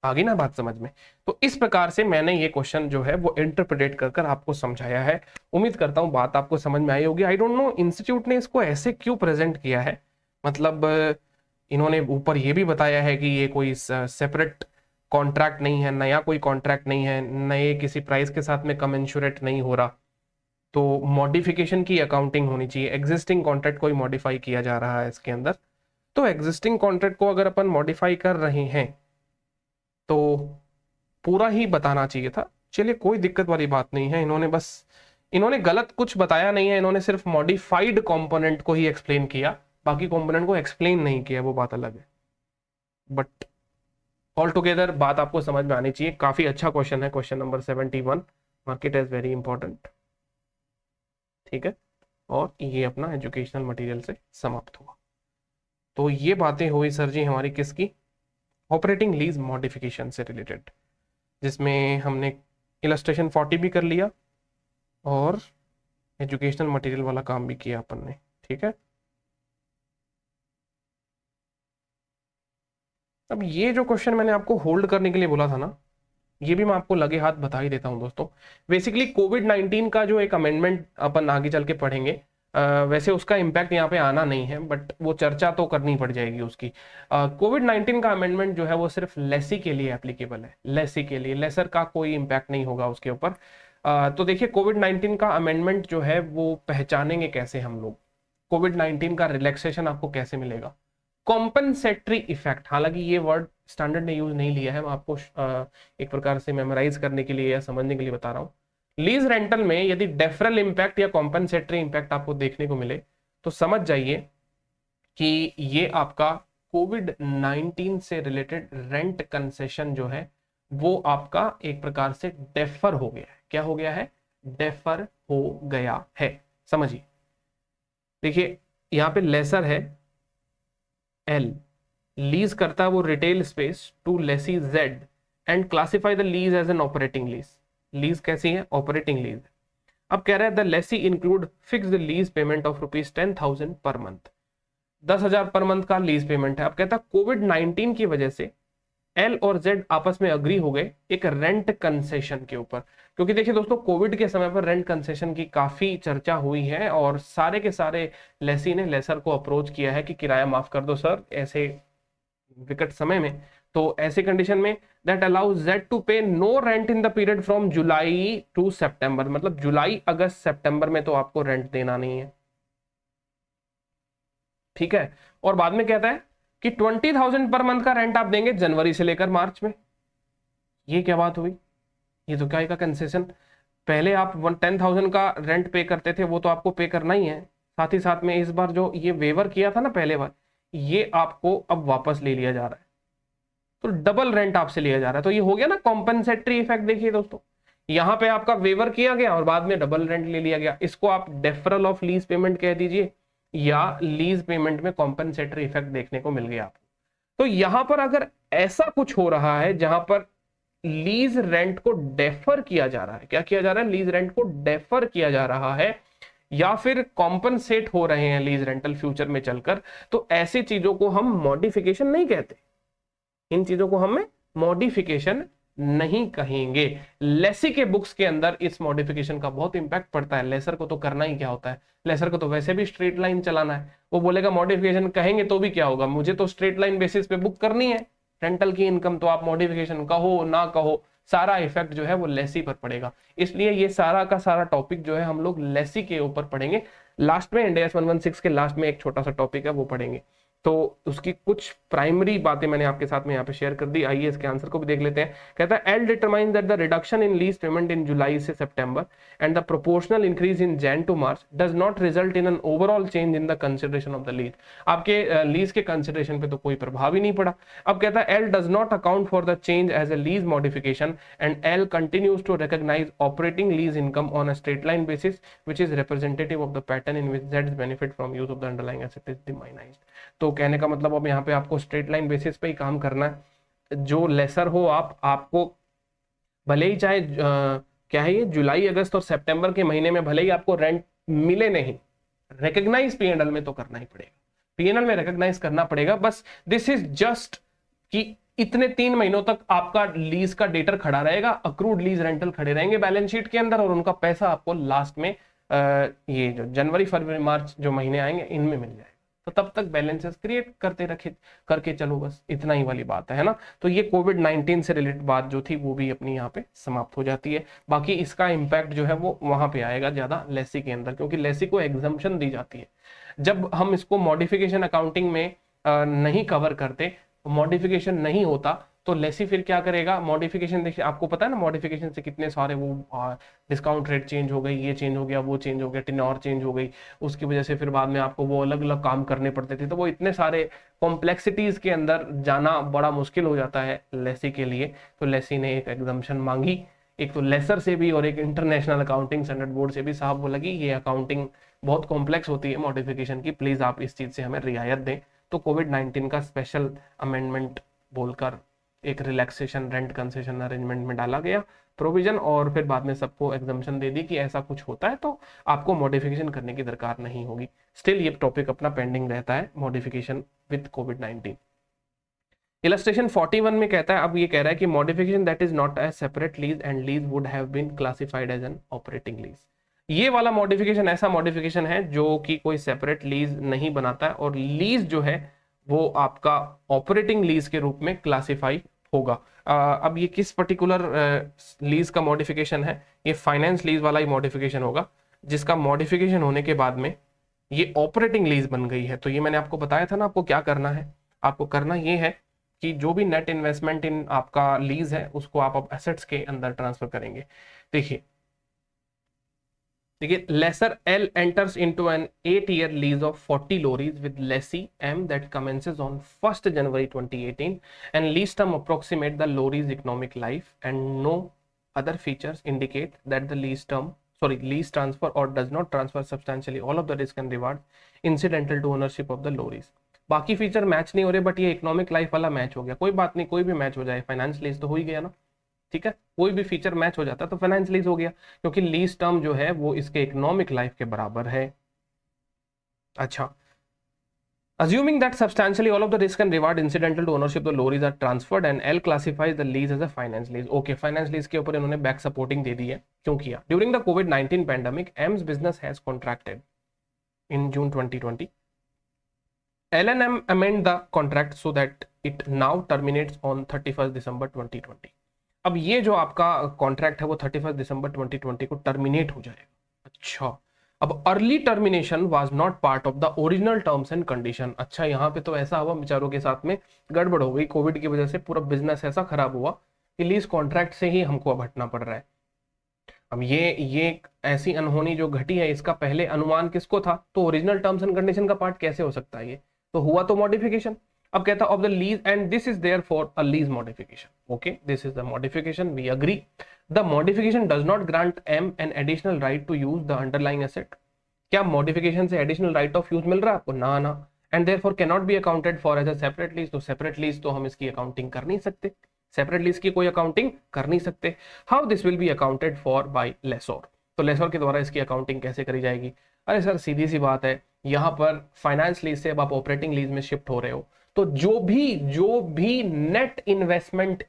आ गई ना बात समझ में? तो इस प्रकार से मैंने ये क्वेश्चन जो है वो इंटरप्रेट कर आपको समझाया है। उम्मीद करता हूँ बात आपको समझ में आई होगी। आई डोंट नो इंस्टीट्यूट ने इसको ऐसे क्यों प्रेजेंट किया है, मतलब इन्होंने ऊपर ये भी बताया है कि ये कोई सेपरेट कॉन्ट्रैक्ट नहीं है, नया कोई कॉन्ट्रैक्ट नहीं है, नए किसी प्राइस के साथ में कमेंसुरेट नहीं हो रहा, तो मॉडिफिकेशन की अकाउंटिंग होनी चाहिए। एग्जिस्टिंग कॉन्ट्रैक्ट को मॉडिफाई किया जा रहा है इसके अंदर, तो एग्जिस्टिंग कॉन्ट्रैक्ट को अगर अपन मॉडिफाई कर रहे हैं तो पूरा ही बताना चाहिए था। चलिए कोई दिक्कत वाली बात नहीं है, इन्होंने गलत कुछ बताया नहीं है, इन्होंने सिर्फ मॉडिफाइड कंपोनेंट को ही एक्सप्लेन किया, बाकी कंपोनेंट को एक्सप्लेन नहीं किया, वो बात अलग है। बट ऑल टुगेदर बात आपको समझ में आनी चाहिए। काफी अच्छा क्वेश्चन है, question number 71, market is very important. ठीक है, और ये अपना एजुकेशनल मटेरियल से समाप्त हुआ। तो ये बातें हुई सर जी हमारी किसकी, ऑपरेटिंग लीज मॉडिफिकेशन से रिलेटेड, जिसमें हमने इलस्ट्रेशन 40 भी कर लिया और एजुकेशनल मटेरियल वाला काम भी किया अपन ने। ठीक है, अब ये जो क्वेश्चन मैंने आपको होल्ड करने के लिए बोला था ना, ये भी मैं आपको लगे हाथ बता ही देता हूं दोस्तों। बेसिकली कोविड-19 का जो एक अमेंडमेंट अपन आगे चल के पढ़ेंगे, वैसे उसका इम्पैक्ट यहाँ पे आना नहीं है, बट वो चर्चा तो करनी पड़ जाएगी उसकी। कोविड-19 का अमेंडमेंट जो है वो सिर्फ लेसी के लिए एप्लीकेबल है, लेसी के लिए, लेसर का कोई इम्पैक्ट नहीं होगा उसके ऊपर। तो देखिए कोविड-19 का अमेंडमेंट जो है वो पहचानेंगे कैसे हम लोग, कोविड-19 का रिलैक्सेशन आपको कैसे मिलेगा, कॉम्पनसेटरी इफेक्ट। हालांकि ये वर्ड स्टैंडर्ड ने यूज नहीं लिया है, मैं आपको एक प्रकार से मेमोराइज करने के लिए या समझने के लिए बता रहा हूँ। लीज रेंटल में यदि डेफरल इंपैक्ट या कॉम्पनसेटरी इंपैक्ट आपको देखने को मिले तो समझ जाइए कि ये आपका कोविड-19 से रिलेटेड रेंट कंसेशन जो है वो आपका एक प्रकार से डेफर हो गया है। क्या हो गया है? डेफर हो गया है। समझिए, देखिए यहां पे लेसर है एल, लीज करता है वो retail space to lessee Z and classify the lease as an operating lease. Lease कैसी है? Operating lease. अब कह रहा है the lessee include fixed lease payment of ₹10,000 per month. 10,000 per month का लीज पेमेंट है। अब कहता है कोविड-19 की वजह से एल और जेड आपस में अग्री हो गए एक रेंट कंसेशन के ऊपर, क्योंकि देखिए दोस्तों कोविड के समय पर रेंट कंसेशन की काफी चर्चा हुई है और सारे के सारे लेसी ने लेसर को अप्रोच किया है कि किराया माफ कर दो सर ऐसे विकट समय में। तो ऐसे कंडीशन में that allows Z to pay no rent in the period from July to September, मतलब जुलाई अगस्त सितंबर में तो आपको रेंट देना नहीं है, ठीक है। और बाद में कहता है कि 20,000 पर मंथ का रेंट आप देंगे जनवरी से लेकर मार्च में। ये क्या बात हुई? ये तो क्या का कंसेशन? पहले आप 10,000 का रेंट पे करते थे, वो तो आपको पे करना ही है, साथ ही साथ में इस बार जो ये वेवर किया था ना पहले बार, ये आपको अब वापस ले लिया जा रहा है, तो डबल रेंट आपसे लिया जा रहा है। तो ये हो गया ना कॉम्पेंसेटरी इफेक्ट। देखिए दोस्तों, यहां पे आपका वेवर किया गया और बाद में डबल रेंट ले लिया गया। इसको आप डेफरल ऑफ लीज पेमेंट कह दीजिए या लीज पेमेंट में कॉम्पेंसेटरी इफेक्ट देखने को मिल गया आपको। तो यहां पर अगर ऐसा कुछ हो रहा है जहां पर लीज रेंट को डेफर किया जा रहा है, क्या किया जा रहा है? लीज रेंट को डेफर किया जा रहा है या फिर कॉम्पनसेट हो रहे हैं लीज रेंटल फ्यूचर में चलकर, तो ऐसी चीजों को हम मॉडिफिकेशन नहीं कहते। इन चीजों को हमें मॉडिफिकेशन नहीं कहेंगे। लेसी के बुक्स के अंदर इस मॉडिफिकेशन का बहुत इंपैक्ट पड़ता है। लेसर को तो करना ही क्या होता है? लेसर को तो वैसे भी स्ट्रेट लाइन चलाना है। वो बोलेगा मॉडिफिकेशन कहेंगे तो भी क्या होगा, मुझे तो स्ट्रेट लाइन बेसिस पे बुक करनी है रेंटल की इनकम, तो आप मॉडिफिकेशन कहो ना कहो सारा इफेक्ट जो है वो लेसी पर पड़ेगा। इसलिए ये सारा का सारा टॉपिक जो है हम लोग लेसी के ऊपर पढ़ेंगे। लास्ट में इंड AS 116 के लास्ट में एक छोटा सा टॉपिक है वो पढ़ेंगे, तो उसकी कुछ प्राइमरी बातें मैंने आपके साथ में यहाँ पे शेयर कर दी। आइए इसके आंसर को भी देख लेते हैं। कहता है L determine that the reduction in lease payment in July से September and the proportional increase in Jan to March does not result in an overall change in the consideration of the lease. आपके lease के consideration पे तो कोई प्रभाव ही नहीं पड़ा। अब कहता है L does not account for the change as a lease modification and L continues to recognize operating lease income on a straight line basis which is representative of the pattern in which जेड्स benefit from use of the underlying asset is diminished. तो कहने का मतलब अब यहाँ पे आपको straight line basis पे ही काम करना है। जो लेसर हो आपको भले ही चाहे क्या है ये जुलाई अगस्त और सितंबर के महीने में भले ही आपको रेंट मिले नहीं, रिकॉग्नाइज पीएनएल में तो करना ही पड़ेगा, पीएनएल में रिकॉग्नाइज करना पड़ेगा। बस दिस इज जस्ट कि इतने 3 महीनों तक आपका लीज का डेटर खड़ा रहेगा, अक्रूड लीज रेंटल खड़े रहेंगे बैलेंस शीट के अंदर और उनका पैसा आपको लास्ट में ये जो जनवरी फरवरी मार्च जो महीने आएंगे इनमें मिल जाएगा। तो तब तक बैलेंसेस क्रिएट करके चलो, बस इतना ही वाली बात है ना। तो ये कोविड-19 से रिलेटेड बात जो थी वो भी अपनी यहाँ पे समाप्त हो जाती है। बाकी इसका इम्पैक्ट जो है वो वहां पे आएगा ज्यादा लेसी के अंदर, क्योंकि लेसी को एग्जम्पशन दी जाती है। जब हम इसको मॉडिफिकेशन अकाउंटिंग में नहीं कवर करते, मॉडिफिकेशन नहीं होता, तो लेसी फिर क्या करेगा? मॉडिफिकेशन देखिए आपको पता है ना, मॉडिफिकेशन से कितने सारे वो डिस्काउंट रेट चेंज हो गई, ये चेंज हो गया, वो चेंज हो गया, टेन्योर चेंज हो गई, उसकी वजह से फिर बाद में आपको वो अलग अलग काम करने पड़ते थे। तो वो इतने सारे कॉम्प्लेक्सिटीज के अंदर जाना बड़ा मुश्किल हो जाता है लेसी के लिए। तो लेसी ने एक एग्जम्पशन मांगी, एक तो लेसर से भी और एक इंटरनेशनल अकाउंटिंग स्टैंडर्ड बोर्ड से भी। साहब बोला कि ये अकाउंटिंग बहुत कॉम्प्लेक्स होती है मॉडिफिकेशन की, प्लीज आप इस चीज से हमें रियायत दें। तो कोविड-19 का स्पेशल अमेंडमेंट बोलकर एक रिलैक्सेशन रेंट कंसेशन अरेंजमेंट में डाला गया प्रोविजन, और फिर बाद में सबको एग्जम्पशन दे दी कि ऐसा कुछ होता है तो आपको मॉडिफिकेशन करने की दरकार नहीं होगी। स्टिल ये टॉपिक अपना पेंडिंग रहता है, मॉडिफिकेशन विद कोविड-19। इलस्ट्रेशन 41 में कहता है, अब ये कह रहा है कि modification that is not a separate lease and lease would have been classified as an operating lease. ये वाला मॉडिफिकेशन ऐसा मॉडिफिकेशन है जो कि कोई सेपरेट लीज नहीं बनाता है और लीज जो है वो आपका ऑपरेटिंग लीज के रूप में क्लासिफाई होगा। अब ये किस पर्टिकुलर लीज का मॉडिफिकेशन है? ये फाइनेंस लीज वाला ही मॉडिफिकेशन होगा, जिसका मॉडिफिकेशन होने के बाद में ये ऑपरेटिंग लीज बन गई है। तो ये मैंने आपको बताया था ना, आपको क्या करना है? आपको करना ये है कि जो भी नेट इन्वेस्टमेंट इन आपका लीज है उसको आप एसेट्स के अंदर ट्रांसफर करेंगे। देखिए देखिए, lessor L enters into an 8-year lease of 40 lorries with lessee M that commences on 1st January 2018 and lease term approximate the lorry's economic life and no other features indicate that the lease transfer or does not transfer substantially all of the risk and reward incidental to ownership of the lorries. बाकी feature match नहीं हो रहे, but ये economic life वाला match हो गया। कोई बात नहीं, कोई भी मैच हो जाए, फाइनेंस लीज तो हो ही गया ना, ठीक है, कोई भी फीचर मैच हो जाता तो फाइनेंस लीज हो गया, क्योंकि लीज टर्म जो है वो इसके इकोनॉमिक लाइफ के बराबर है। अच्छा, assuming that substantially all of the risk and reward incidental to ownership of the lorries are transferred and L classifies the lease as a finance lease. Okay, finance lease के ऊपर इन्होंने back supporting दे दी है। क्यों किया? During the COVID-19 pandemic, M's business has contracted in June 2020. L&M amend the contract so that it now terminates on 31st December 2020. अब ये जो आपका कॉन्ट्रैक्ट है वो 31 दिसंबर 2020 को टर्मिनेट हो जाएगा। अच्छा, अब early termination was not part of the original terms and condition. अच्छा, यहाँ पे तो ऐसा हुआ बेचारों के साथ में गड़बड़ हो गई, कोविड की वजह से पूरा बिजनेस ऐसा खराब हुआ कि लीज कॉन्ट्रैक्ट से ही हमको अब हटना पड़ रहा है। अब ये ऐसी अनहोनी जो घटी है, इसका पहले अनुमान किसको था? तो ओरिजिनल टर्म्स एंड कंडीशन का पार्ट कैसे हो सकता है? ये तो हुआ तो मॉडिफिकेशन। अब कहता of the lease and this is therefore a lease modification. Okay, this is the modification, we agree. The modification does not grant M an additional right to use the underlying asset. क्या modification से additional right of use मिल रहा है आपको? ना ना। And therefore can not be accounted for as a separate lease. तो separate lease तो हम इसकी अकाउंटिंग कर नहीं सकते, सेपरेट लीज की कोई अकाउंटिंग कर नहीं सकते। How this will be accounted for by lessor. तो लेसोर के द्वारा इसकी अकाउंटिंग कैसे करी जाएगी? अरे सर, सीधी सी बात है, यहाँ पर फाइनेंस लीज से अब आप ऑपरेटिंग लीज में शिफ्ट हो रहे हो, तो जो भी नेट इन्वेस्टमेंट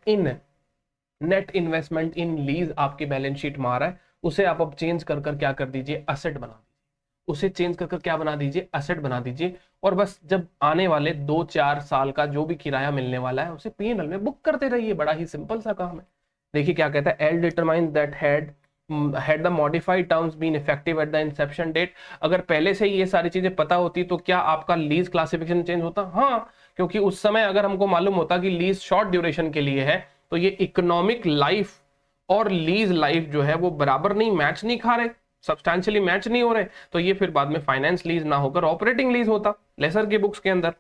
इन लीज आपके बैलेंस शीट में आ रहा है, उसे आप अब चेंज कर क्या कर दीजिए? असेट बना दीजिए। उसे चेंज कर क्या बना दीजिए? असेट बना दीजिए। और बस जब आने वाले 2-4 साल का जो भी किराया मिलने वाला है उसे P&L में बुक करते रहिए। बड़ा ही सिंपल सा काम है। देखिए क्या कहता है, L determine that had the modified terms been effective at the inception date। अगर पहले से ही ये सारी चीजें पता होती तो क्या आपका लीज क्लासिफिकेशन चेंज होता? हाँ, क्योंकि उस समय अगर हमको मालूम होता कि लीज शॉर्ट ड्यूरेशन के लिए है, तो ये इकोनॉमिक लाइफ और लीज लाइफ जो है वो बराबर नहीं, मैच नहीं खा रहे, सब्सटैंशियली मैच नहीं हो रहे, तो ये फिर बाद में फाइनेंस लीज ना होकर ऑपरेटिंग लीज होता लेसर की बुक्स के अंदर।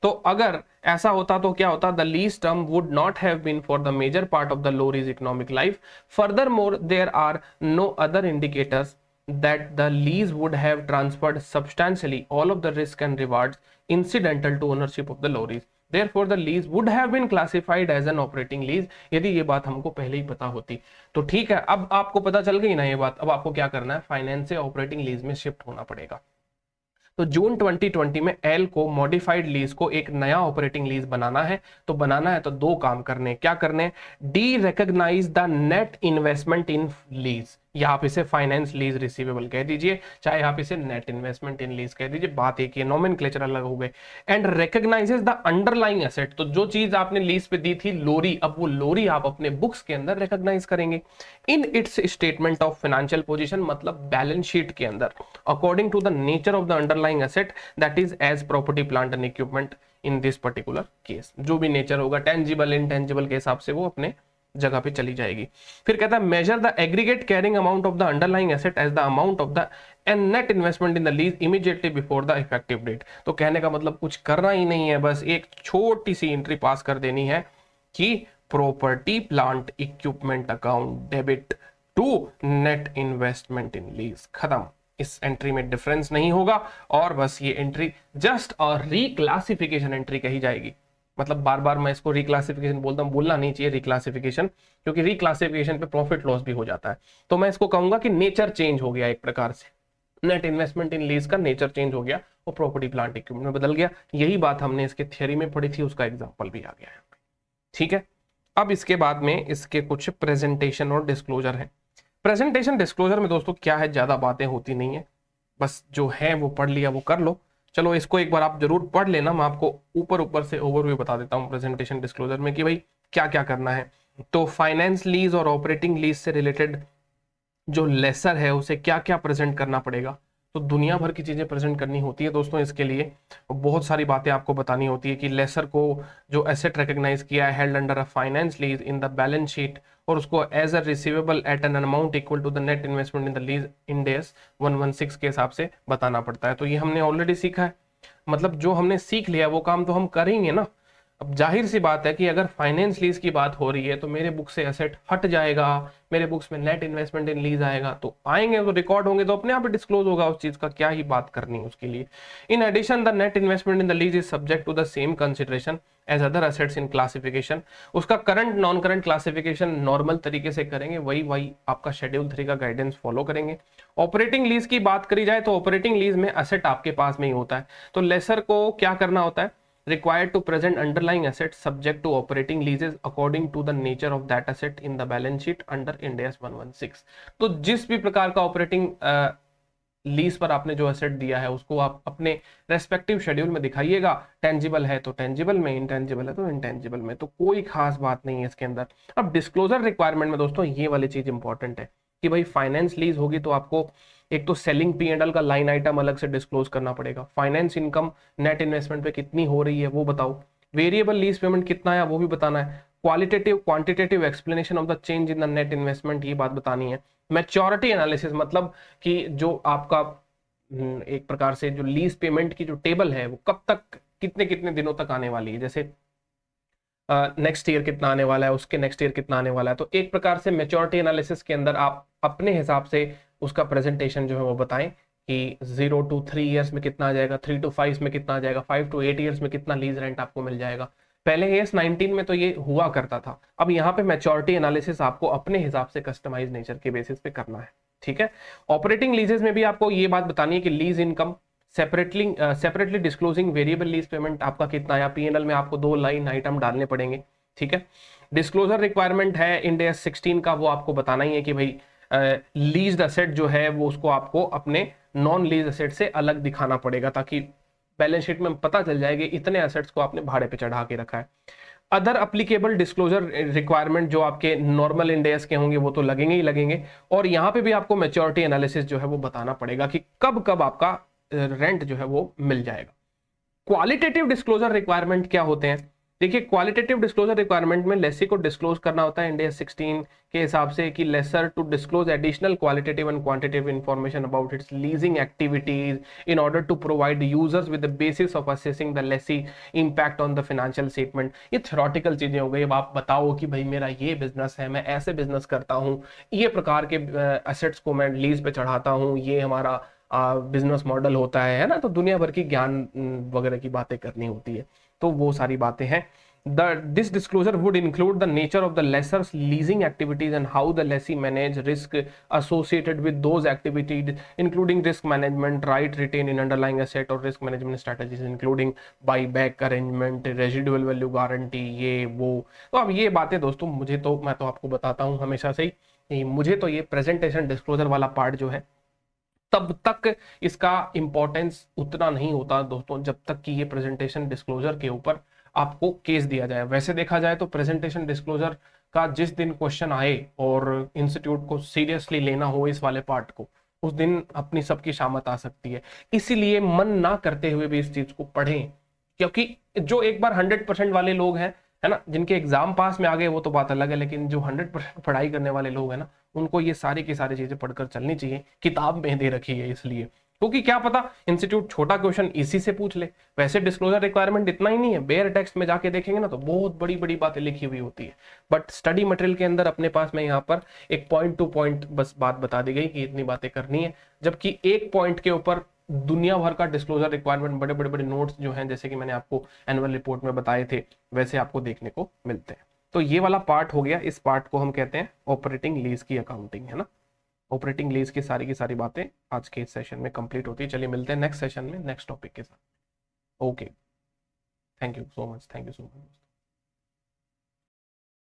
तो अगर ऐसा होता तो क्या होता? The lease term would not have been for the major part of the lorry's economic life. Furthermore there are no other indicators that the lease would have transferred substantially all of the risk and rewards incidental to ownership of the lorries. Therefore, the lease would have been classified as an operating lease। यदि ये बात हमको पहले ही पता होती तो ठीक है। अब आपको पता चल गई ना ये बात, अब आपको क्या करना है? फाइनेंस से ऑपरेटिंग लीज में शिफ्ट होना पड़ेगा। तो जून 2020 में एल को मॉडिफाइड लीज को एक नया ऑपरेटिंग लीज बनाना है। तो बनाना है तो दो काम करने, क्या करने? Derecognise the net investment in lease, या आप इसे फाइनेंस लीज रिसीवेबल कह दीजिए, चाहे आप इसे नेट इन्वेस्टमेंट इन लीज कह दीजिए, बात एक ही, नोमेनक्लेचर अलग हो गए। And recognises the underlying asset. तो जो चीज आपने लीज पे दी थी लोरी, अब वो लोरी आप अपने बुक्स के अंदर रिकॉग्नाइज करेंगे in its statement of financial position, मतलब बैलेंस शीट के अंदर, according to the nature of the underlying asset that is as property plant and equipment in this particular case. जो भी नेचर होगा, टेंजिबल इनटेंजिबल के हिसाब से वो अपने जगह पे चली जाएगी। फिर कहता है measure the aggregate carrying amount of the underlying asset as the amount of the and net investment in the lease immediately before the effective date. तो कहने का मतलब कुछ करना ही नहीं है, बस एक छोटी सी एंट्री पास कर देनी है कि property plant equipment account debit to net investment in lease, खत्म। इस एंट्री में डिफरेंस नहीं होगा और बस ये एंट्री जस्ट और रिक्लासिफिकेशन एंट्री कही जाएगी। मतलब बार बार मैं इसको रिक्लासिफिकेशन बोलता हूँ, बोलना नहीं चाहिए रिक्लासिफिकेशन, क्योंकि रिक्लासिफिकेशन पे प्रॉफिट लॉस भी हो जाता है। तो मैं इसको कहूंगा कि नेचर चेंज हो गया एक प्रकार से, नेट इन्वेस्टमेंट इन लीज का नेचर चेंज हो गया और प्रॉपर्टी प्लांट इक्विपमेंट में बदल गया। यही बात हमने इसके थ्योरी में पढ़ी थी, उसका एग्जाम्पल भी आ गया है। ठीक है, अब इसके बाद में इसके कुछ प्रेजेंटेशन और डिस्क्लोजर है। प्रेजेंटेशन डिस्क्लोजर में दोस्तों क्या है, ज्यादा बातें होती नहीं है, बस जो है वो पढ़ लिया वो कर लो। चलो इसको एक बार आप जरूर पढ़ लेना, मैं आपको ऊपर से ओवरव्यू बता देता हूँ प्रेजेंटेशन डिस्क्लोजर में कि भाई क्या क्या करना है। तो फाइनेंस लीज और ऑपरेटिंग लीज से रिलेटेड जो लेसर है उसे क्या क्या प्रेजेंट करना पड़ेगा, तो दुनिया भर की चीजें प्रेजेंट करनी होती है दोस्तों। इसके लिए बहुत सारी बातें आपको बतानी होती है कि लेसर को जो एसेट रिकॉग्नाइज किया है held under a finance lease in the balance sheet, और उसको as a receivable at an amount equal to the net investment in the lease Ind AS 116 के हिसाब से बताना पड़ता है। तो ये हमने ऑलरेडी सीखा है, मतलब जो हमने सीख लिया वो काम तो हम करेंगे ना। अब जाहिर सी बात है कि अगर फाइनेंस लीज की बात हो रही है तो मेरे बुक से एसेट हट जाएगा, मेरे बुक्स में नेट इन्वेस्टमेंट इन लीज आएगा, तो आएंगे तो रिकॉर्ड होंगे तो अपने आप ही डिस्क्लोज होगा उस चीज का, क्या ही बात करनी है उसके लिए। In addition the net investment in the lease is subject to the same consideration as other assets in classification. उसका current non current classification normal तरीके से करेंगे, वही आपका शेड्यूल 3 का गाइडेंस फॉलो करेंगे। ऑपरेटिंग लीज की बात करी जाए तो ऑपरेटिंग लीज में एसेट आपके पास में ही होता है, तो लेसर को क्या करना होता है, required to present underlying assets subject to operating leases according to the nature of that asset in the balance sheet under Ind AS 116। तो जिस भी प्रकार का ऑपरेटिंग लीज पर आपने जो एसेट दिया है उसको आप अपने रेस्पेक्टिव शेड्यूल में दिखाइएगा। टेंजिबल है तो टेंजिबल में, इंटेंजिबल है तो इंटेंजिबल में, तो कोई खास बात नहीं है इसके अंदर। अब डिस्क्लोजर रिक्वायरमेंट में दोस्तों ये वाली चीज इंपॉर्टेंट है कि भाई फाइनेंस लीज होगी तो आपको एक तो सेलिंग P&L का लाइन आइटम अलग से डिस्क्लोज करना पड़ेगा, फाइनेंस इनकम नेट इन्वेस्टमेंट पे कितनी हो रही है वो बताओ, वेरिएबल लीज पेमेंट कितना है वो भी बताना है, qualitative quantitative explanation of the change in the net investment ये बात बतानी है, मैच्योरिटी एनालिसिस मतलब कि जो आपका एक प्रकार से जो लीज पेमेंट की जो टेबल है वो कब तक कितने कितने दिनों तक आने वाली है, जैसे नेक्स्ट ईयर कितना आने वाला है, उसके नेक्स्ट ईयर कितना आने वाला है। तो एक प्रकार से मेच्योरिटी एनालिसिस के अंदर आप अपने हिसाब से उसका प्रेजेंटेशन जो है वो बताएं कि 0 to 3 ईयर्स में कितना आ जाएगा, 3 to 5 में कितना आ जाएगा, 5 to 8 ईयर्स में कितना लीज रेंट आपको मिल जाएगा। पहले AS 19 में तो ये हुआ करता था, अब यहाँ पे मैच्योरिटी एनालिसिस आपको अपने हिसाब से कस्टमाइज नेचर के बेसिस पे करना है, ठीक है। ऑपरेटिंग लीजेस में भी आपको ये बात बतानी है कि lease income separately disclosing variable lease payment आपका कितना आया, P&L में आपको 2 लाइन आइटम डालने पड़ेंगे, ठीक है। डिस्क्लोजर रिक्वायरमेंट है Ind AS 16 का, वो आपको बताना ही है कि भाई लीज्ड एसेट जो है वो उसको आपको अपने नॉन लीज एसेट से अलग दिखाना पड़ेगा ताकि बैलेंस शीट में पता चल जाए कि इतने एसेट्स को आपने भाड़े पे चढ़ा के रखा है। अदर अप्लीकेबल डिस्क्लोजर रिक्वायरमेंट जो आपके नॉर्मल Ind AS के होंगे वो तो लगेंगे ही लगेंगे, और यहाँ पे भी आपको मैच्योरिटी एनालिसिस जो है वो बताना पड़ेगा कि कब कब आपका रेंट जो है वो मिल जाएगा। क्वालिटेटिव डिस्क्लोजर रिक्वायरमेंट क्या होते हैं, देखिए क्वालिटेटिव डिस्क्लोजर रिक्वायरमेंट में लेसी को डिस्क्लोज करना होता है Ind AS 16 के हिसाब से कि lessor to disclose additional qualitative and quantitative information about its leasing activities in order to provide users with the basis of assessing the lessee impact on the financial statement. ये theoretical चीजें हो गई। अब आप बताओ कि भाई मेरा ये बिजनेस है, मैं ऐसे बिजनेस करता हूँ, ये प्रकार के एसेट्स को मैं लीज पे चढ़ाता हूँ, ये हमारा बिजनेस मॉडल होता है ना, तो दुनिया भर की ज्ञान वगैरह की बातें करनी होती है, तो वो सारी बातें हैं। This disclosure would include the nature of the lessor's leasing activities and how the lessee manage risk associated with those activities, including risk management, right retained in underlying asset और risk management strategies, including buyback arrangement, residual value guarantee, ये वो। तो अब ये बातें दोस्तों मैं तो आपको बताता हूँ हमेशा से ही, मुझे तो ये प्रेजेंटेशन डिस्क्लोजर वाला पार्ट जो है तब तक इसका इंपॉर्टेंस उतना नहीं होता दोस्तों जब तक कि ये प्रेजेंटेशन डिस्क्लोजर के ऊपर आपको केस दिया जाए। वैसे देखा जाए तो प्रेजेंटेशन डिस्क्लोजर का जिस दिन क्वेश्चन आए और इंस्टीट्यूट को सीरियसली लेना हो इस वाले पार्ट को, उस दिन अपनी सबकी शामत आ सकती है। इसीलिए मन ना करते हुए भी इस चीज को पढ़ें, क्योंकि जो एक बार 100% वाले लोग हैं है ना, जिनके एग्जाम पास में आ गए वो तो बात अलग है, लेकिन जो 100% पढ़ाई करने वाले लोग हैं ना, उनको ये सारी की सारी चीजें पढ़कर चलनी चाहिए। किताब में दे रखी है इसलिए, क्योंकि क्या पता इंस्टीट्यूट छोटा क्वेश्चन इसी से पूछ ले। वैसे डिस्क्लोजर रिक्वायरमेंट इतना ही नहीं है, बेयर टेक्स्ट में जाके देखेंगे ना तो बहुत बड़ी बड़ी बातें लिखी हुई होती है, बट स्टडी मटेरियल के अंदर अपने पास में यहाँ पर एक पॉइंट टू पॉइंट बस बात बता दी गई कि इतनी बातें करनी है, जबकि एक पॉइंट के ऊपर दुनिया भर का डिस्क्लोजर रिक्वायरमेंट, बड़े बड़े बड़े नोट्स जो हैं जैसे कि मैंने आपको एनुअल रिपोर्ट में बताए थे वैसे आपको देखने को मिलते हैं। तो ये वाला पार्ट हो गया, इस पार्ट को हम कहते हैं ऑपरेटिंग लीज की अकाउंटिंग, है ना। ऑपरेटिंग लीज की सारी बातें आज के इस सेशन में कंप्लीट होती है। चलिए मिलते हैं नेक्स्ट सेशन में नेक्स्ट टॉपिक के साथ। Okay, thank you so much, thank you so much.